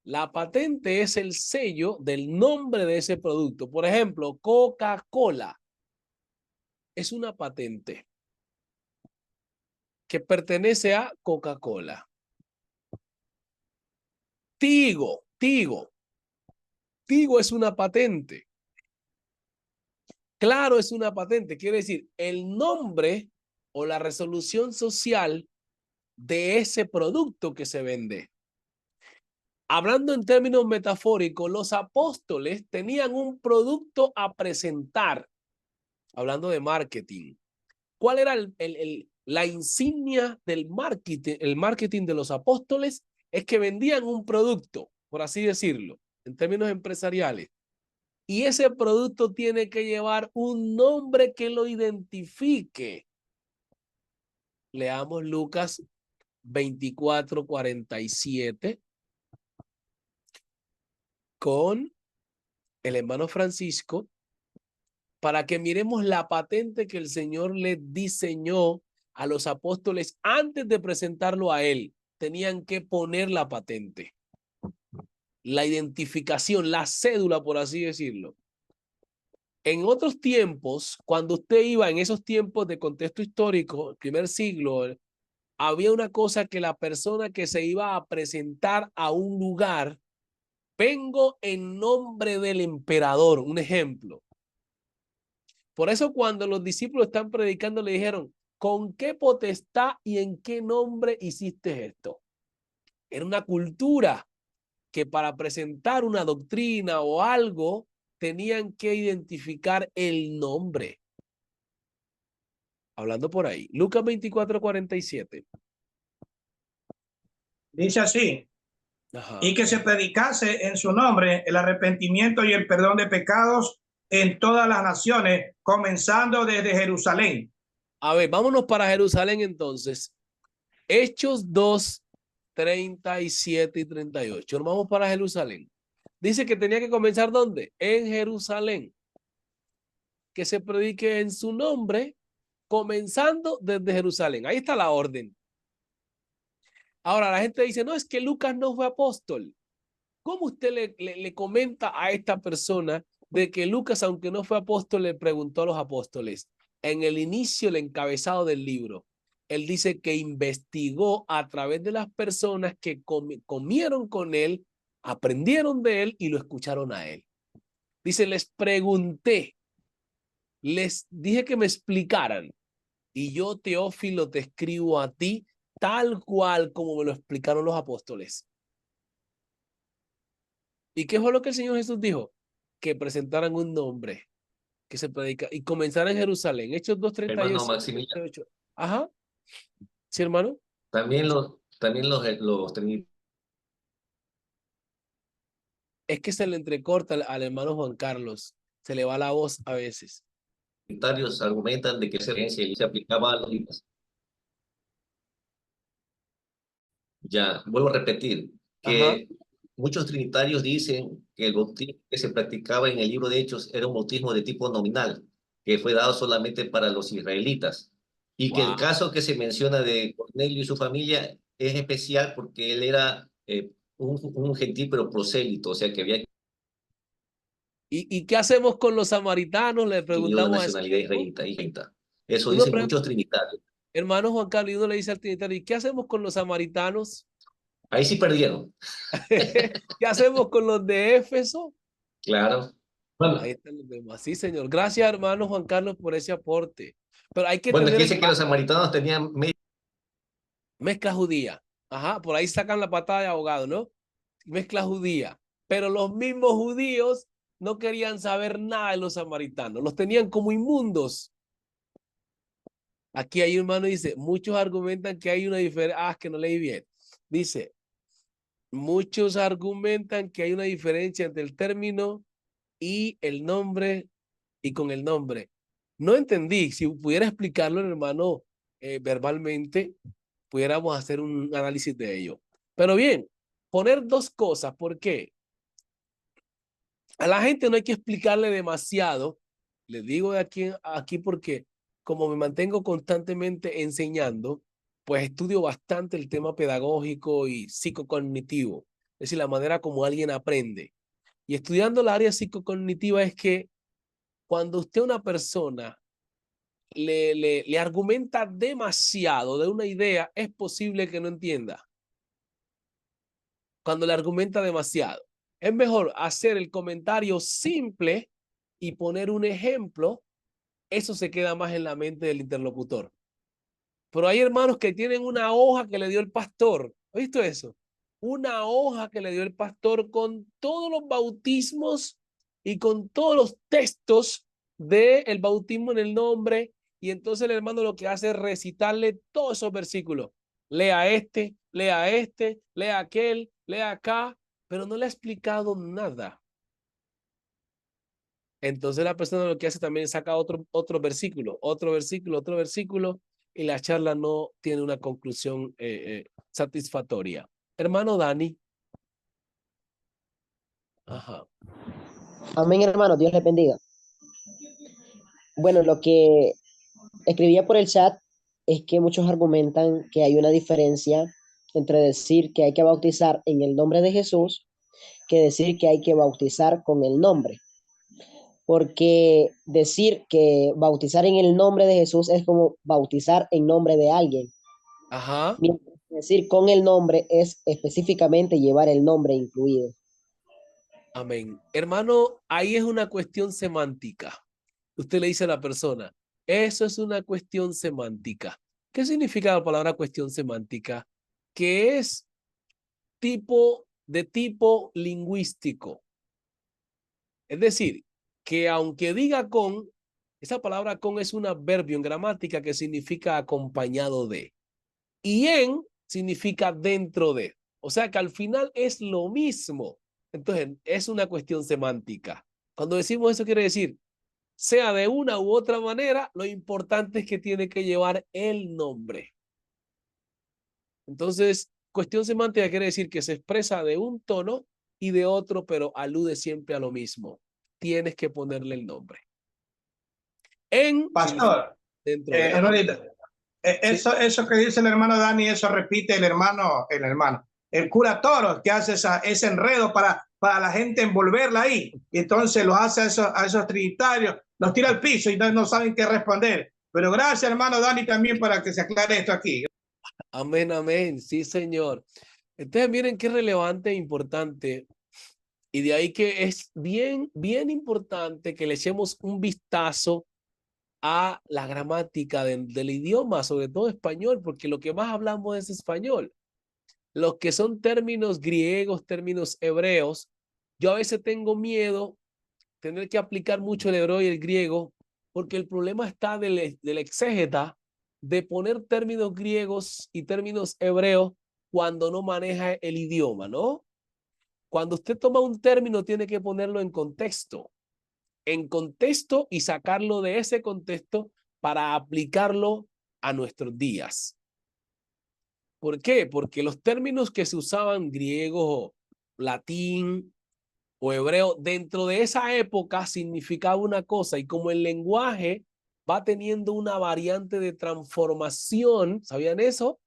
La patente es el sello del nombre de ese producto. Por ejemplo, Coca-Cola es una patente que pertenece a Coca-Cola. Tigo es una patente. Claro, es una patente. Quiere decir, el nombre o la resolución social de ese producto que se vende. Hablando en términos metafóricos, los apóstoles tenían un producto a presentar. Hablando de marketing. ¿Cuál era la insignia del marketing? El marketing de los apóstoles es que vendían un producto, por así decirlo, en términos empresariales. Y ese producto tiene que llevar un nombre que lo identifique. Leamos Lucas 24:47 con el hermano Francisco para que miremos la patente que el Señor le diseñó a los apóstoles antes de presentarlo a él. Tenían que poner la patente, la identificación, la cédula, por así decirlo. En otros tiempos, cuando usted iba en esos tiempos de contexto histórico, el primer siglo, había una cosa que la persona que se iba a presentar a un lugar, vengo en nombre del emperador, un ejemplo. Por eso cuando los discípulos están predicando le dijeron, ¿con qué potestad y en qué nombre hiciste esto? Era una cultura que para presentar una doctrina o algo tenían que identificar el nombre. Hablando por ahí. Lucas 24:47. Dice así. Ajá. Y que se predicase en su nombre el arrepentimiento y el perdón de pecados en todas las naciones, comenzando desde Jerusalén. A ver, vámonos para Jerusalén entonces. Hechos 2:37 y 38. Nos vamos para Jerusalén. Dice que tenía que comenzar ¿dónde? En Jerusalén. Que se predique en su nombre, comenzando desde Jerusalén. Ahí está la orden. Ahora la gente dice, no, es que Lucas no fue apóstol. ¿Cómo usted le comenta a esta persona de que Lucas, aunque no fue apóstol, le preguntó a los apóstoles? En el inicio, el encabezado del libro, él dice que investigó a través de las personas que comieron con él, aprendieron de él y lo escucharon a él. Dice, les pregunté, les dije que me explicaran y yo, Teófilo, te escribo a ti tal cual como me lo explicaron los apóstoles. ¿Y qué fue lo que el Señor Jesús dijo? Que presentaran un nombre que se predica y comenzara en Jerusalén. Hechos 2:38. Hermano Maximiliano. Ajá. Sí, hermano. También los trinitarios. Es que se le entrecorta al hermano Juan Carlos. Se le va la voz a veces. Argumentan de que se aplicaba a los hijos. Ya, vuelvo a repetir, que muchos trinitarios dicen que el bautismo que se practicaba en el libro de Hechos era un bautismo de tipo nominal, que fue dado solamente para los israelitas. Y que el caso que se menciona de Cornelio y su familia es especial porque él era un gentil pero prosélito, o sea que había ¿Y qué hacemos con los samaritanos? Le preguntamos la a nacionalidad israelita. Eso dicen muchos trinitarios. Hermano Juan Carlos, y uno le dice al trinitario, ¿y qué hacemos con los samaritanos? Ahí sí perdieron. ¿Qué hacemos con los de Éfeso? Claro. Bueno, ahí están los demás. Sí, señor. Gracias, hermano Juan Carlos, por ese aporte. Pero hay que bueno, tener... aquí dice que los samaritanos tenían mezcla judía. Ajá, por ahí sacan la patada de abogado, ¿no? Mezcla judía. Pero los mismos judíos no querían saber nada de los samaritanos. Los tenían como inmundos. Aquí hay un hermano dice, muchos argumentan que hay una diferencia. Ah, que no leí bien. Dice, muchos argumentan que hay una diferencia entre el término y el nombre y con el nombre. No entendí. Si pudiera explicarlo, hermano, verbalmente, pudiéramos hacer un análisis de ello. Pero bien, poner dos cosas. ¿Por qué? A la gente no hay que explicarle demasiado. Les digo de aquí porque como me mantengo constantemente enseñando, pues estudio bastante el tema pedagógico y psicocognitivo. Es decir, la manera como alguien aprende. Y estudiando el área psicocognitiva es que cuando usted a una persona le argumenta demasiado de una idea, es posible que no entienda. Cuando le argumenta demasiado. Es mejor hacer el comentario simple y poner un ejemplo. Eso se queda más en la mente del interlocutor. Pero hay hermanos que tienen una hoja que le dio el pastor. ¿Has visto eso? Una hoja que le dio el pastor con todos los bautismos y con todos los textos del bautismo en el nombre. Y entonces el hermano lo que hace es recitarle todos esos versículos. Lea este, lea aquel, lea acá, pero no le ha explicado nada. Entonces la persona lo que hace también es saca otro versículo, y la charla no tiene una conclusión satisfactoria. Hermano Dani. Ajá. Amén, hermano, Dios les bendiga. Bueno, lo que escribía por el chat es que muchos argumentan que hay una diferencia entre decir que hay que bautizar en el nombre de Jesús que decir que hay que bautizar con el nombre. Porque decir que bautizar en el nombre de Jesús es como bautizar en nombre de alguien. Ajá. Mientras decir con el nombre es específicamente llevar el nombre incluido. Amén. Hermano, ahí es una cuestión semántica. Usted le dice a la persona, eso es una cuestión semántica. ¿Qué significa la palabra cuestión semántica? Que es de tipo lingüístico. Es decir, que aunque diga con, esa palabra con es un adverbio en gramática que significa acompañado de. Y en significa dentro de. O sea que al final es lo mismo. Entonces, es una cuestión semántica. Cuando decimos eso quiere decir, sea de una u otra manera, lo importante es que tiene que llevar el nombre. Entonces, cuestión semántica quiere decir que se expresa de un tono y de otro, pero alude siempre a lo mismo. Tienes que ponerle el nombre. Pastor, dentro eso que dice el hermano Dani, eso repite el cura Toro, que hace ese enredo para la gente envolverla ahí. Y entonces lo hace a esos trinitarios, los tira al piso y no saben qué responder. Pero gracias, hermano Dani, también para que se aclare esto aquí. Amén, amén. Sí, señor. Entonces, miren qué relevante e importante. Y de ahí que es bien, bien importante que le echemos un vistazo a la gramática del idioma, sobre todo español, porque lo que más hablamos es español. Los que son términos griegos, términos hebreos, yo a veces tengo miedo tener que aplicar mucho el hebreo y el griego, porque el problema está del exégeta de poner términos griegos y términos hebreos cuando no maneja el idioma, ¿no? Cuando usted toma un término, tiene que ponerlo en contexto y sacarlo de ese contexto para aplicarlo a nuestros días. ¿Por qué? Porque los términos que se usaban griego, latín o hebreo dentro de esa época significaba una cosa, y como el lenguaje va teniendo una variante de transformación, ¿sabían eso?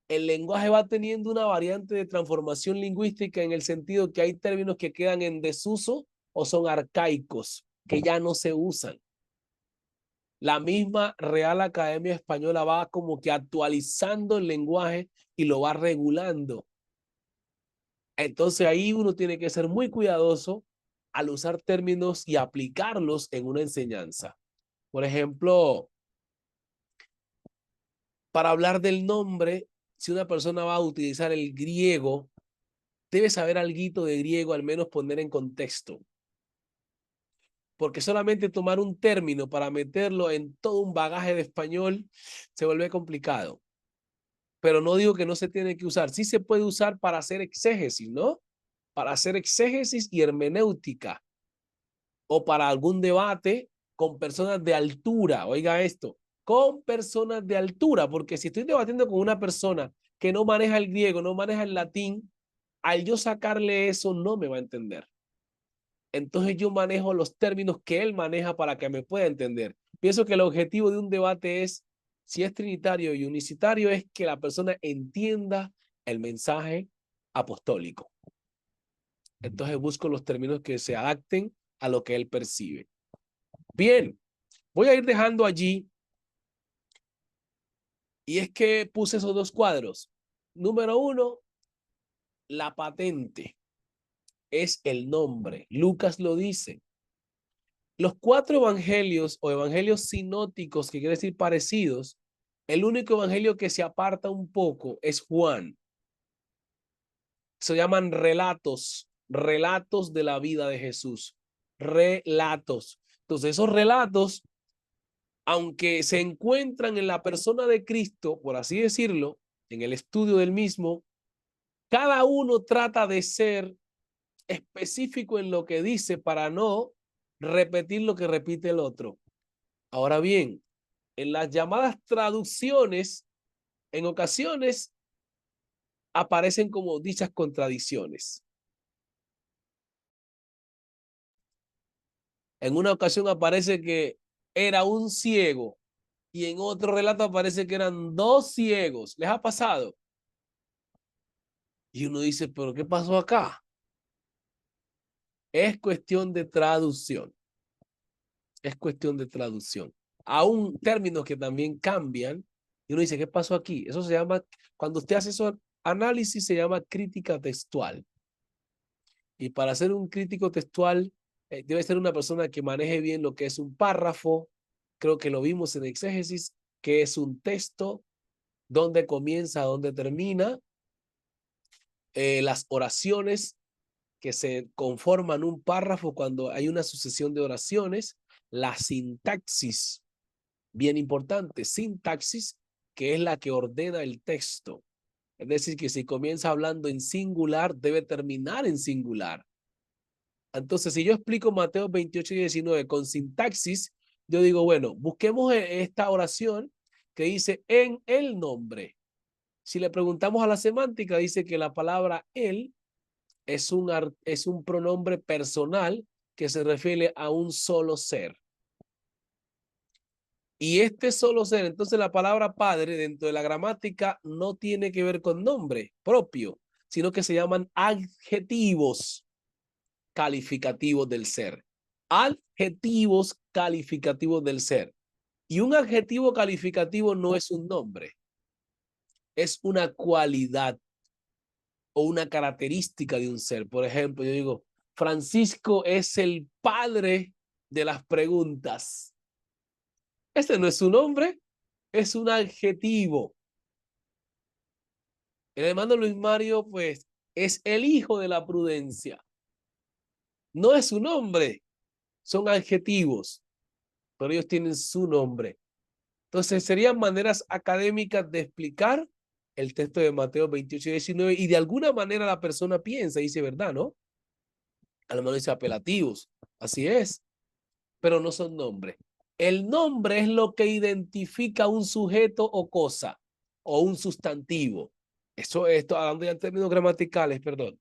El lenguaje va teniendo una variante de transformación lingüística en el sentido que hay términos que quedan en desuso o son arcaicos, que ya no se usan. La misma Real Academia Española va como que actualizando el lenguaje y lo va regulando. Entonces ahí uno tiene que ser muy cuidadoso al usar términos y aplicarlos en una enseñanza. Por ejemplo, para hablar del nombre, si una persona va a utilizar el griego, debe saber algo de griego, al menos poner en contexto. Porque solamente tomar un término para meterlo en todo un bagaje de español se vuelve complicado. Pero no digo que no se tiene que usar. Sí se puede usar para hacer exégesis, ¿no? Para hacer exégesis y hermenéutica. O para algún debate con personas de altura. Oiga esto, con personas de altura, porque si estoy debatiendo con una persona que no maneja el griego, no maneja el latín, al yo sacarle eso no me va a entender. Entonces yo manejo los términos que él maneja para que me pueda entender. Pienso que el objetivo de un debate es, si es trinitario y unicitario, es que la persona entienda el mensaje apostólico. Entonces busco los términos que se adapten a lo que él percibe. Bien, voy a ir dejando allí. Y es que puse esos dos cuadros. Número 1, la patente es el nombre. Lucas lo dice. Los 4 evangelios o evangelios sinópticos, que quiere decir parecidos, el único evangelio que se aparta un poco es Juan. Se llaman relatos, relatos de la vida de Jesús. Relatos. Entonces, esos relatos, aunque se encuentran en la persona de Cristo, por así decirlo, en el estudio del mismo, cada uno trata de ser específico en lo que dice para no repetir lo que repite el otro. Ahora bien, en las llamadas traducciones, en ocasiones aparecen como dichas contradicciones. En una ocasión aparece que era un ciego y en otro relato aparece que eran 2 ciegos. ¿Les ha pasado? Y uno dice, ¿pero qué pasó acá? Es cuestión de traducción. Es cuestión de traducción. Aún términos que también cambian. Y uno dice, ¿qué pasó aquí? Eso se llama, cuando usted hace eso, análisis se llama crítica textual. Y para ser un crítico textual, debe ser una persona que maneje bien lo que es un párrafo. Creo que lo vimos en exégesis, que es un texto, dónde comienza, dónde termina. Las oraciones que se conforman un párrafo cuando hay una sucesión de oraciones. La sintaxis, bien importante, sintaxis, que es la que ordena el texto. Es decir, que si comienza hablando en singular, debe terminar en singular. Entonces, si yo explico Mateo 28 y 19 con sintaxis, yo digo, bueno, busquemos esta oración que dice en el nombre. Si le preguntamos a la semántica, dice que la palabra él es un pronombre personal que se refiere a un solo ser. Y este solo ser, entonces la palabra padre dentro de la gramática no tiene que ver con nombre propio, sino que se llaman adjetivos calificativos del ser. Adjetivos calificativos del ser. Y un adjetivo calificativo no es un nombre, es una cualidad o una característica de un ser. Por ejemplo, yo digo, Francisco es el padre de las preguntas. Este no es un nombre, es un adjetivo. El hermano Luis Mario, pues, es el hijo de la prudencia. No es su nombre, son adjetivos, pero ellos tienen su nombre. Entonces, serían maneras académicas de explicar el texto de Mateo 28 y 19 y de alguna manera la persona piensa y dice, ¿verdad, no? A lo mejor dice apelativos, así es, pero no son nombres. El nombre es lo que identifica un sujeto o cosa, o un sustantivo. Esto hablando ya en términos gramaticales, perdón.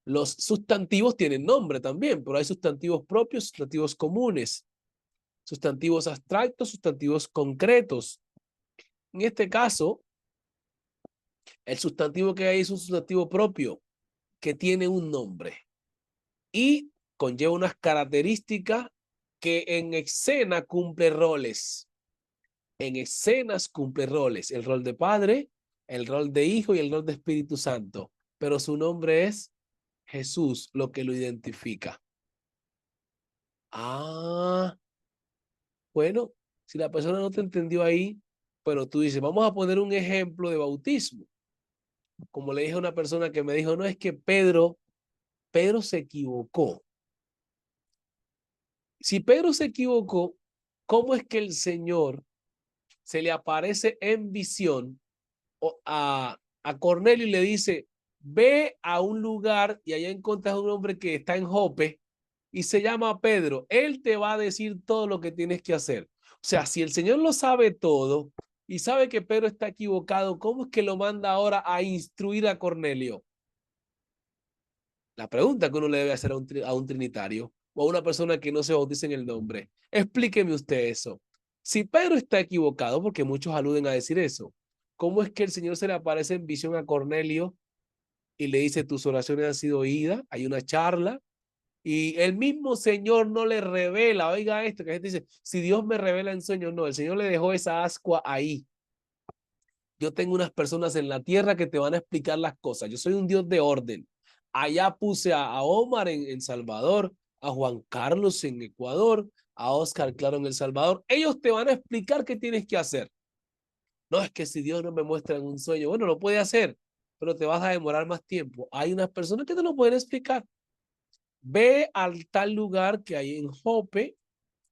Los sustantivos tienen nombre también, pero hay sustantivos propios, sustantivos comunes, sustantivos abstractos, sustantivos concretos. En este caso, el sustantivo que hay es un sustantivo propio que tiene un nombre y conlleva unas características que en escena cumple roles. En escenas cumple roles. El rol de padre, el rol de hijo y el rol de Espíritu Santo. Pero su nombre es Jesús, lo que lo identifica. Ah, bueno, si la persona no te entendió ahí, bueno, tú dices, vamos a poner un ejemplo de bautismo. Como le dije a una persona que me dijo, no, es que Pedro se equivocó. Si Pedro se equivocó, ¿cómo es que el Señor se le aparece en visión a Cornelio y le dice, ve a un lugar y allá encuentras a un hombre que está en Jope y se llama Pedro, él te va a decir todo lo que tienes que hacer. O sea, si el Señor lo sabe todo y sabe que Pedro está equivocado, ¿cómo es que lo manda ahora a instruir a Cornelio? La pregunta que uno le debe hacer a un trinitario o a una persona que no se bautice en el nombre. Explíqueme usted eso. Si Pedro está equivocado, porque muchos aluden a decir eso, ¿cómo es que el Señor se le aparece en visión a Cornelio y le dice tus oraciones han sido oídas? Hay una charla y el mismo Señor no le revela. Oiga esto, que la gente dice, si Dios me revela en sueños, no, el Señor le dejó esa ascua ahí. Yo tengo unas personas en la tierra que te van a explicar las cosas. Yo soy un Dios de orden. Allá puse a Omar en Salvador, a Juan Carlos en Ecuador, a Oscar Claro en El Salvador. Ellos te van a explicar qué tienes que hacer. No es que si Dios no me muestra en un sueño, bueno, lo puede hacer, pero te vas a demorar más tiempo. Hay unas personas que te lo pueden explicar. Ve al tal lugar que hay en Jope,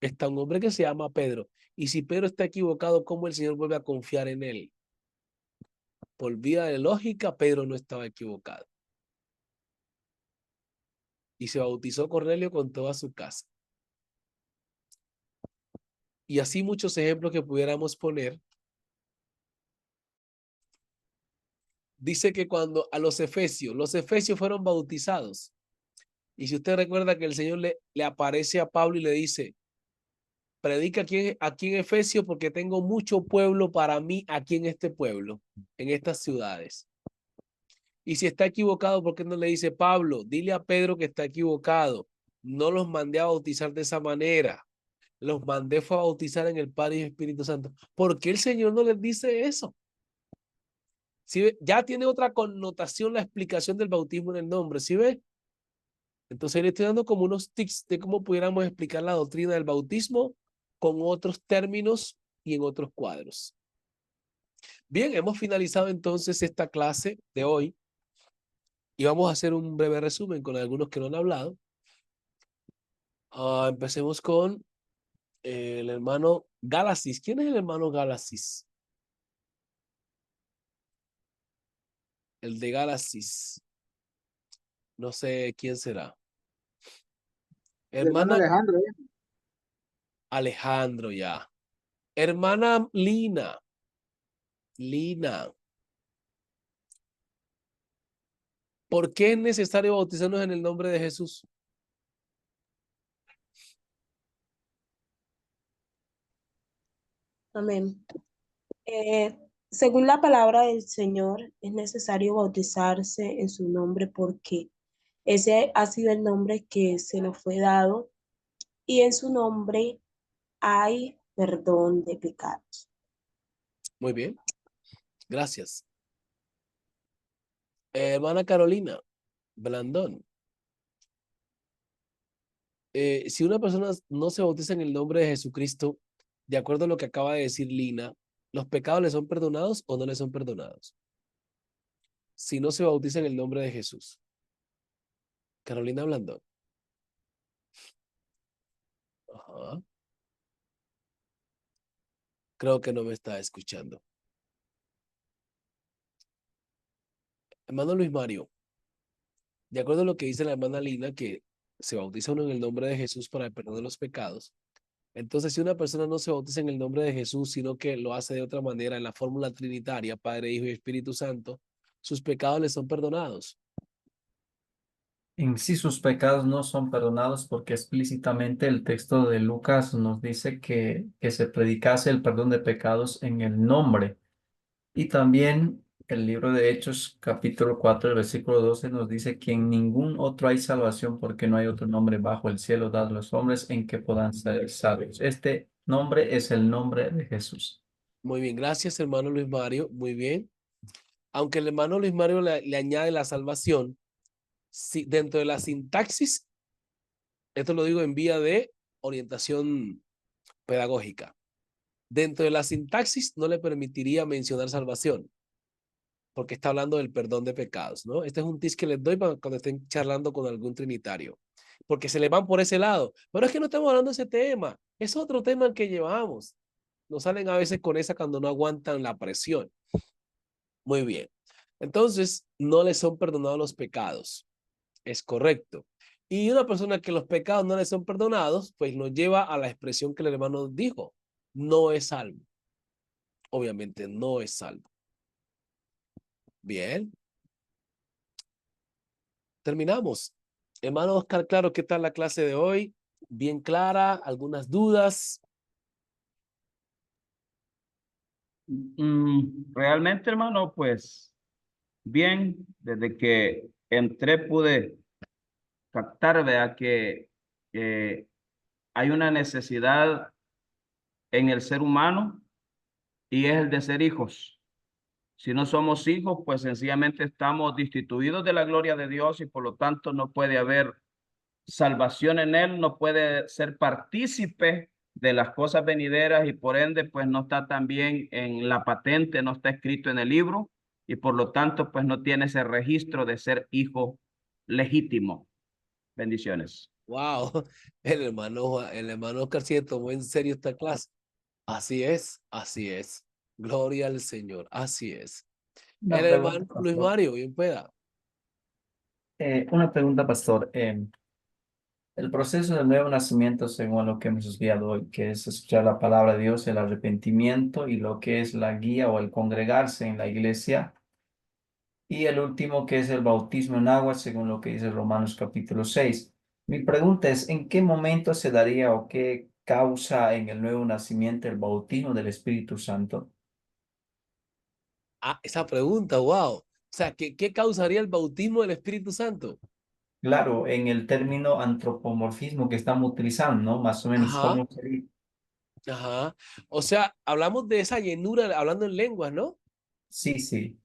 está un hombre que se llama Pedro. Y si Pedro está equivocado, ¿cómo el Señor vuelve a confiar en él? Por vía de lógica, Pedro no estaba equivocado. Y se bautizó Cornelio con toda su casa. Y así muchos ejemplos que pudiéramos poner. Dice que cuando a los efesios fueron bautizados. Y si usted recuerda que el Señor le aparece a Pablo y le dice, predica aquí en Efesios porque tengo mucho pueblo para mí aquí en este pueblo, en estas ciudades. Y si está equivocado, ¿por qué no le dice Pablo? Dile a Pedro que está equivocado. No los mandé a bautizar de esa manera. Los mandé fue a bautizar en el Padre y Espíritu Santo. ¿Por qué el Señor no les dice eso? ¿Sí ve? Ya tiene otra connotación la explicación del bautismo en el nombre. ¿Sí ve? Entonces le estoy dando como unos tips de cómo pudiéramos explicar la doctrina del bautismo con otros términos y en otros cuadros. Bien, hemos finalizado entonces esta clase de hoy y vamos a hacer un breve resumen con algunos que no han hablado. Empecemos con el hermano Gálasis. ¿Quién es el hermano Gálasis? El de Gálasis. No sé quién será. Hermano Hermana Alejandro. Alejandro, ya. Hermana Lina. ¿Por qué es necesario bautizarnos en el nombre de Jesús? Amén. Según la palabra del Señor, es necesario bautizarse en su nombre porque ese ha sido el nombre que se nos fue dado y en su nombre hay perdón de pecados. Muy bien. Gracias. Hermana Carolina Blandón. Si una persona no se bautiza en el nombre de Jesucristo, de acuerdo a lo que acaba de decir Lina, ¿los pecados le son perdonados o no le son perdonados? Si no se bautiza en el nombre de Jesús. Carolina Blandón. Ajá. Creo que no me está escuchando. Hermano Luis Mario, de acuerdo a lo que dice la hermana Lina, que se bautiza uno en el nombre de Jesús para el perdón de los pecados. Entonces, si una persona no se bautiza en el nombre de Jesús, sino que lo hace de otra manera en la fórmula trinitaria, Padre, Hijo y Espíritu Santo, sus pecados le son perdonados. En sí sus pecados no son perdonados porque explícitamente el texto de Lucas nos dice que se predicase el perdón de pecados en el nombre. Y también el libro de Hechos, capítulo 4, el versículo 12, nos dice que en ningún otro hay salvación porque no hay otro nombre bajo el cielo dado a los hombres en que puedan ser salvos. Este nombre es el nombre de Jesús. Muy bien, gracias hermano Luis Mario, muy bien. Aunque el hermano Luis Mario le añade la salvación, si, dentro de la sintaxis, esto lo digo en vía de orientación pedagógica, dentro de la sintaxis no le permitiría mencionar salvación, porque está hablando del perdón de pecados, ¿no? Este es un tip que les doy para cuando estén charlando con algún trinitario, porque se le van por ese lado. Pero es que no estamos hablando de ese tema, es otro tema que llevamos. Nos salen a veces con esa cuando no aguantan la presión. Muy bien. Entonces, no les son perdonados los pecados. Es correcto. Y una persona que los pecados no le son perdonados, pues nos lleva a la expresión que el hermano dijo, no es salvo. Obviamente no es salvo. Bien. Terminamos. Hermano Oscar, claro, ¿qué tal la clase de hoy? Bien clara, algunas dudas. Realmente, hermano, pues bien, desde que entré pude captar, vea, que hay una necesidad en el ser humano y es el de ser hijos. Si no somos hijos, pues sencillamente estamos destituidos de la gloria de Dios y por lo tanto no puede haber salvación en él, no puede ser partícipe de las cosas venideras y por ende pues no está también en la patente, no está escrito en el libro y por lo tanto pues no tiene ese registro de ser hijo legítimo. Bendiciones. Wow, el hermano Oscar sí tomó en serio esta clase. Así es, así es. Gloria al Señor, así es. Una El pregunta, hermano Luis pastor. Mario, bien pueda. Una pregunta, pastor. El proceso del nuevo nacimiento, según lo que hemos estudiado hoy, que es escuchar la palabra de Dios, el arrepentimiento y lo que es la guía o el congregarse en la iglesia. Y el último, que es el bautismo en agua, según lo que dice Romanos capítulo 6. Mi pregunta es, ¿en qué momento se daría o qué causa en el nuevo nacimiento el bautismo del Espíritu Santo? Ah, esa pregunta, wow. O sea, ¿qué causaría el bautismo del Espíritu Santo? Claro, en el término antropomorfismo que estamos utilizando, ¿no? Más o menos, Ajá, ¿cómo sería? ajá. O sea, hablamos de esa llenura hablando en lenguas, ¿no? Sí, sí.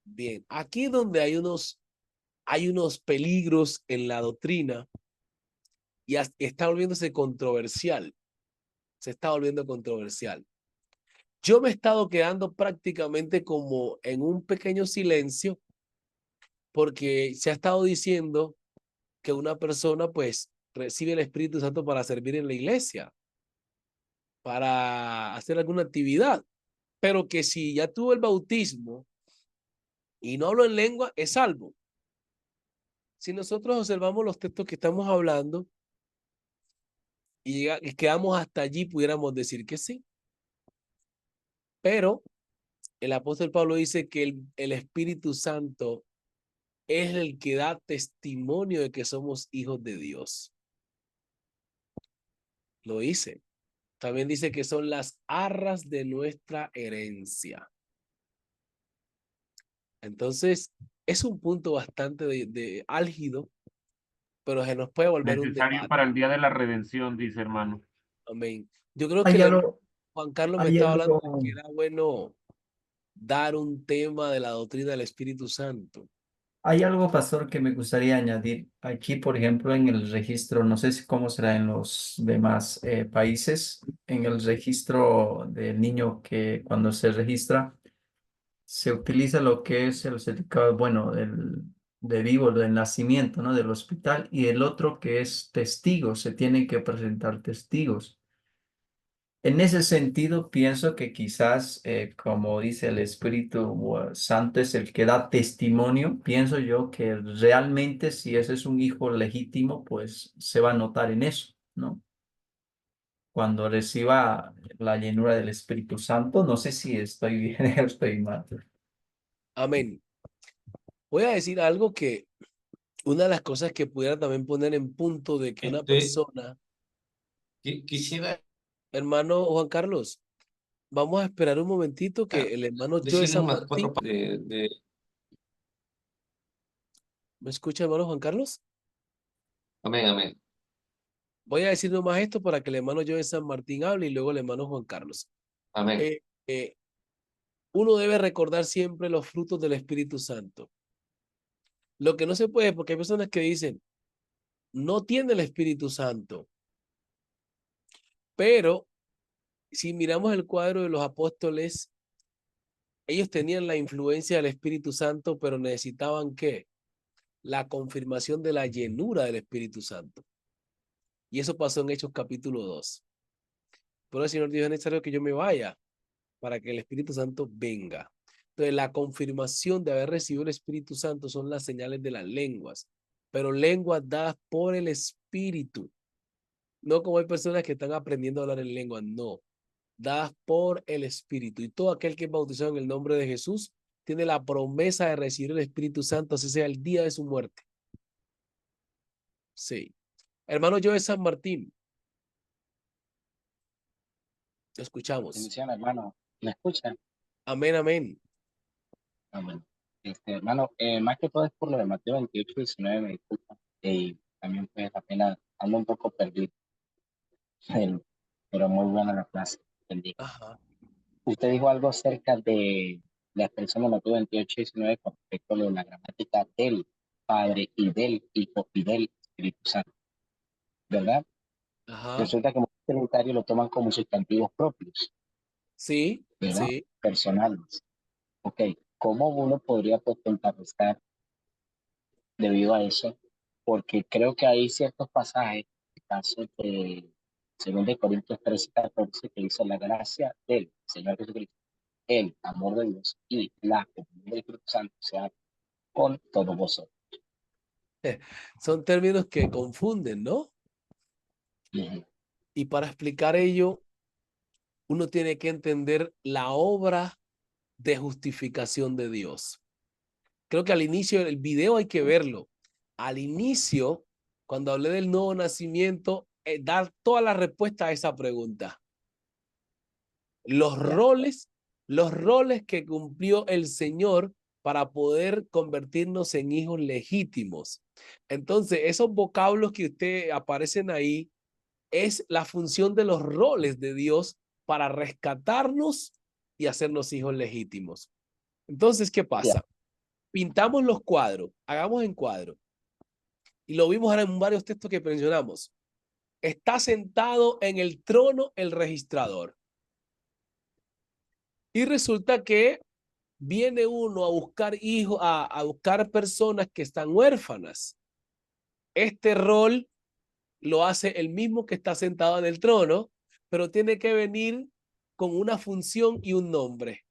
Bien, aquí donde hay unos peligros en la doctrina y está volviéndose controversial. Se está volviendo controversial. Yo me he estado quedando prácticamente como en un pequeño silencio porque se ha estado diciendo que una persona pues recibe el Espíritu Santo para servir en la iglesia, para hacer alguna actividad, pero que si ya tuvo el bautismo y no hablo en lengua, es salvo. Si nosotros observamos los textos que estamos hablando y quedamos hasta allí, pudiéramos decir que sí. Pero el apóstol Pablo dice que el Espíritu Santo es el que da testimonio de que somos hijos de Dios. Lo dice. También dice que son las arras de nuestra herencia. Entonces, es un punto bastante de álgido, pero se nos puede volver un Necesario debate. para el día de la redención, dice hermano. Amén. Yo creo que Hay el hermano algo, Juan Carlos me hay estaba hablando de algo, que era bueno dar un tema de la doctrina del Espíritu Santo. hay algo, pastor, que me gustaría añadir. Aquí, por ejemplo, en el registro, no sé si cómo será en los demás países, en el registro del niño que cuando se registra, se utiliza lo que es el certificado, bueno, de vivo, del nacimiento, ¿no? Del hospital, y el otro que es testigo, se tienen que presentar testigos. En ese sentido, pienso que quizás, como dice el Espíritu Santo, es el que da testimonio. Pienso yo que realmente si ese es un hijo legítimo, pues se va a notar en eso, ¿no? Cuando reciba la llenura del Espíritu Santo, no sé si estoy bien o estoy mal. Amén. Voy a decir algo que una de las cosas que pudiera también poner en punto de que una persona, Quisiera hermano Juan Carlos, vamos a esperar un momentito que el hermano Joe decir San unas Martín, cuatro de ¿me escucha, hermano Juan Carlos? amén, amén. Voy a decir nomás esto para que el hermano Joe San Martín hable y luego el hermano Juan Carlos. Amén. Eh, eh, uno debe recordar siempre los frutos del Espíritu Santo. Lo que no se puede, porque hay personas que dicen, no tiene el Espíritu Santo, pero si miramos el cuadro de los apóstoles, ellos tenían la influencia del Espíritu Santo, pero necesitaban ¿qué? La confirmación de la llenura del Espíritu Santo. Y eso pasó en Hechos capítulo 2. Pero el Señor dijo, es necesario que yo me vaya para que el Espíritu Santo venga. Entonces, la confirmación de haber recibido el Espíritu Santo son las señales de las lenguas. pero lenguas dadas por el Espíritu. No como hay personas que están aprendiendo a hablar en lenguas, no. Dadas por el Espíritu. Y todo aquel que es bautizado en el nombre de Jesús tiene la promesa de recibir el Espíritu Santo, así sea el día de su muerte. Sí. Hermano Joe San Martín. Te escuchamos. Bendición, hermano. ¿Me escuchan? Amén, amén. Amén. Hermano, más que todo es por lo de Mateo 28, 19, me disculpa. Y también pues apenas ando un poco perdido. Pero muy buena la clase. Bendiga. Ajá. Usted dijo algo acerca de la expresión de Mateo 28, 19 con respecto a lo de la gramática del Padre y del Hijo y del Espíritu Santo, ¿verdad? Ajá. Resulta que muchos trinitarios lo toman como sustantivos propios, Sí, ¿verdad? sí. Personales. Ok, ¿cómo uno podría pues contrarrestar debido a eso? Porque creo que hay ciertos pasajes, el caso de 2 Corintios 13, 14, que dice la gracia del Señor Jesucristo, el amor de Dios y la comunión del Espíritu Santo sea con todos vosotros. Son términos que confunden, ¿no? Ujú. Y para explicar ello, uno tiene que entender la obra de justificación de Dios. Creo que al inicio del video hay que verlo. Al inicio, cuando hablé del nuevo nacimiento, dar toda la respuesta a esa pregunta. Los roles que cumplió el Señor para poder convertirnos en hijos legítimos. Entonces, esos vocablos que usted aparecen ahí es la función de los roles de Dios para rescatarnos y hacernos hijos legítimos. Entonces, ¿qué pasa? Pintamos los cuadros, hagamos en cuadro. Y lo vimos ahora en varios textos que mencionamos. Está sentado en el trono el registrador. Y resulta que viene uno a buscar hijos, a buscar personas que están huérfanas. Este rol lo hace el mismo que está sentado en el trono, pero tiene que venir con una función y un nombre.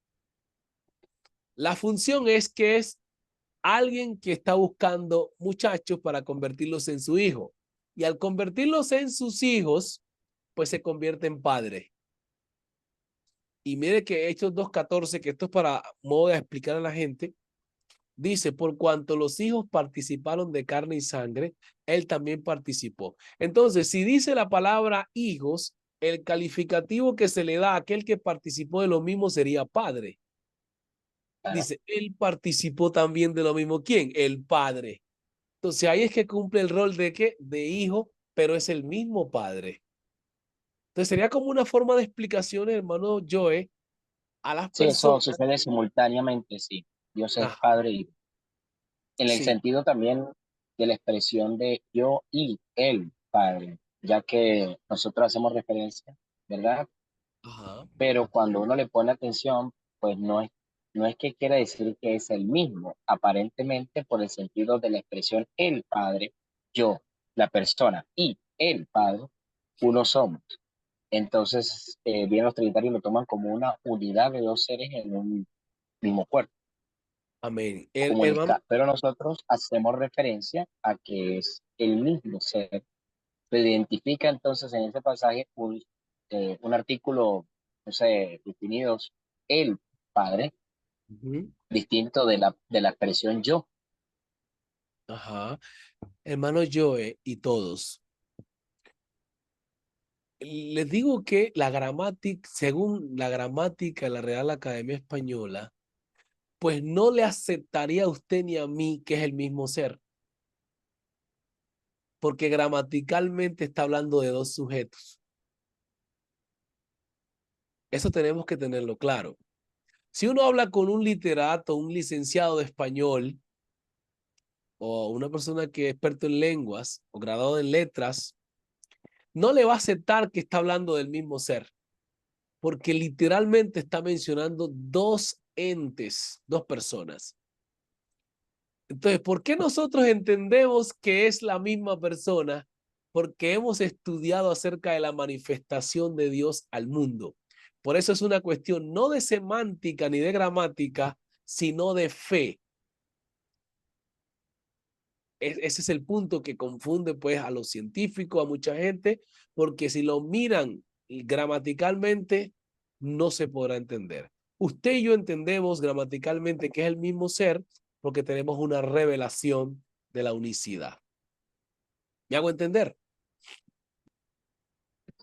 La función es que es alguien que está buscando muchachos para convertirlos en su hijo. Y al convertirlos en sus hijos, pues se convierte en padre. Y mire que Hechos 2:14, que esto es para modo de explicar a la gente, dice, por cuanto los hijos participaron de carne y sangre, él también participó. Entonces, si dice la palabra hijos, el calificativo que se le da a aquel que participó de lo mismo sería padre. Dice, él participó también de lo mismo. ¿Quién? El padre. Entonces, ahí es que cumple el rol de ¿qué? De hijo, pero es el mismo padre. Entonces, sería como una forma de explicación, hermano Joe, a las Sí, eso personas. sucede simultáneamente, sí. Dios es Ajá. Padre y en el Sí. sentido también de la expresión de yo y el Padre, ya que nosotros hacemos referencia, ¿verdad? Ajá. Pero cuando uno le pone atención, pues no es que quiera decir que es el mismo, aparentemente por el sentido de la expresión el Padre, yo, la persona y el Padre, uno somos. Entonces, bien los trinitarios lo toman como una unidad de dos seres en un mismo cuerpo. Amén. Pero nosotros hacemos referencia a que es el mismo ser. Se identifica entonces en ese pasaje un artículo, no sé, definidos el Padre, distinto de la expresión yo. Ajá. Hermano Joe y todos. Les digo que la gramática, según la gramática de la Real Academia Española, pues no le aceptaría a usted ni a mí que es el mismo ser. Porque gramaticalmente está hablando de dos sujetos. Eso tenemos que tenerlo claro. Si uno habla con un literato, un licenciado de español, o una persona que es experto en lenguas, o graduado en letras, no le va a aceptar que está hablando del mismo ser. Porque literalmente está mencionando dos entes, dos personas. Entonces, ¿por qué nosotros entendemos que es la misma persona? Porque hemos estudiado acerca de la manifestación de Dios al mundo. Por eso es una cuestión no de semántica ni de gramática, sino de fe. ese es el punto que confunde pues a los científicos, a mucha gente, porque si lo miran gramaticalmente, no se podrá entender. Usted y yo entendemos gramaticalmente que es el mismo ser porque tenemos una revelación de la unicidad. ¿Me hago entender?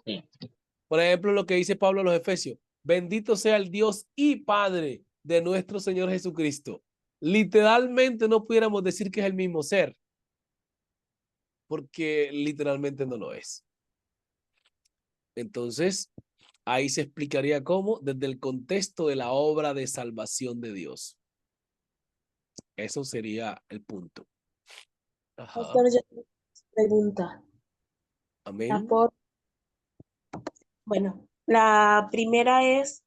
Sí. Por ejemplo, lo que dice Pablo a los Efesios, bendito sea el Dios y Padre de nuestro Señor Jesucristo. Literalmente no pudiéramos decir que es el mismo ser, porque literalmente no lo es. Entonces, ahí se explicaría cómo desde el contexto de la obra de salvación de Dios. Eso sería el punto. Ajá. Pastor, yo tengo una pregunta. Amén. Bueno, la primera es,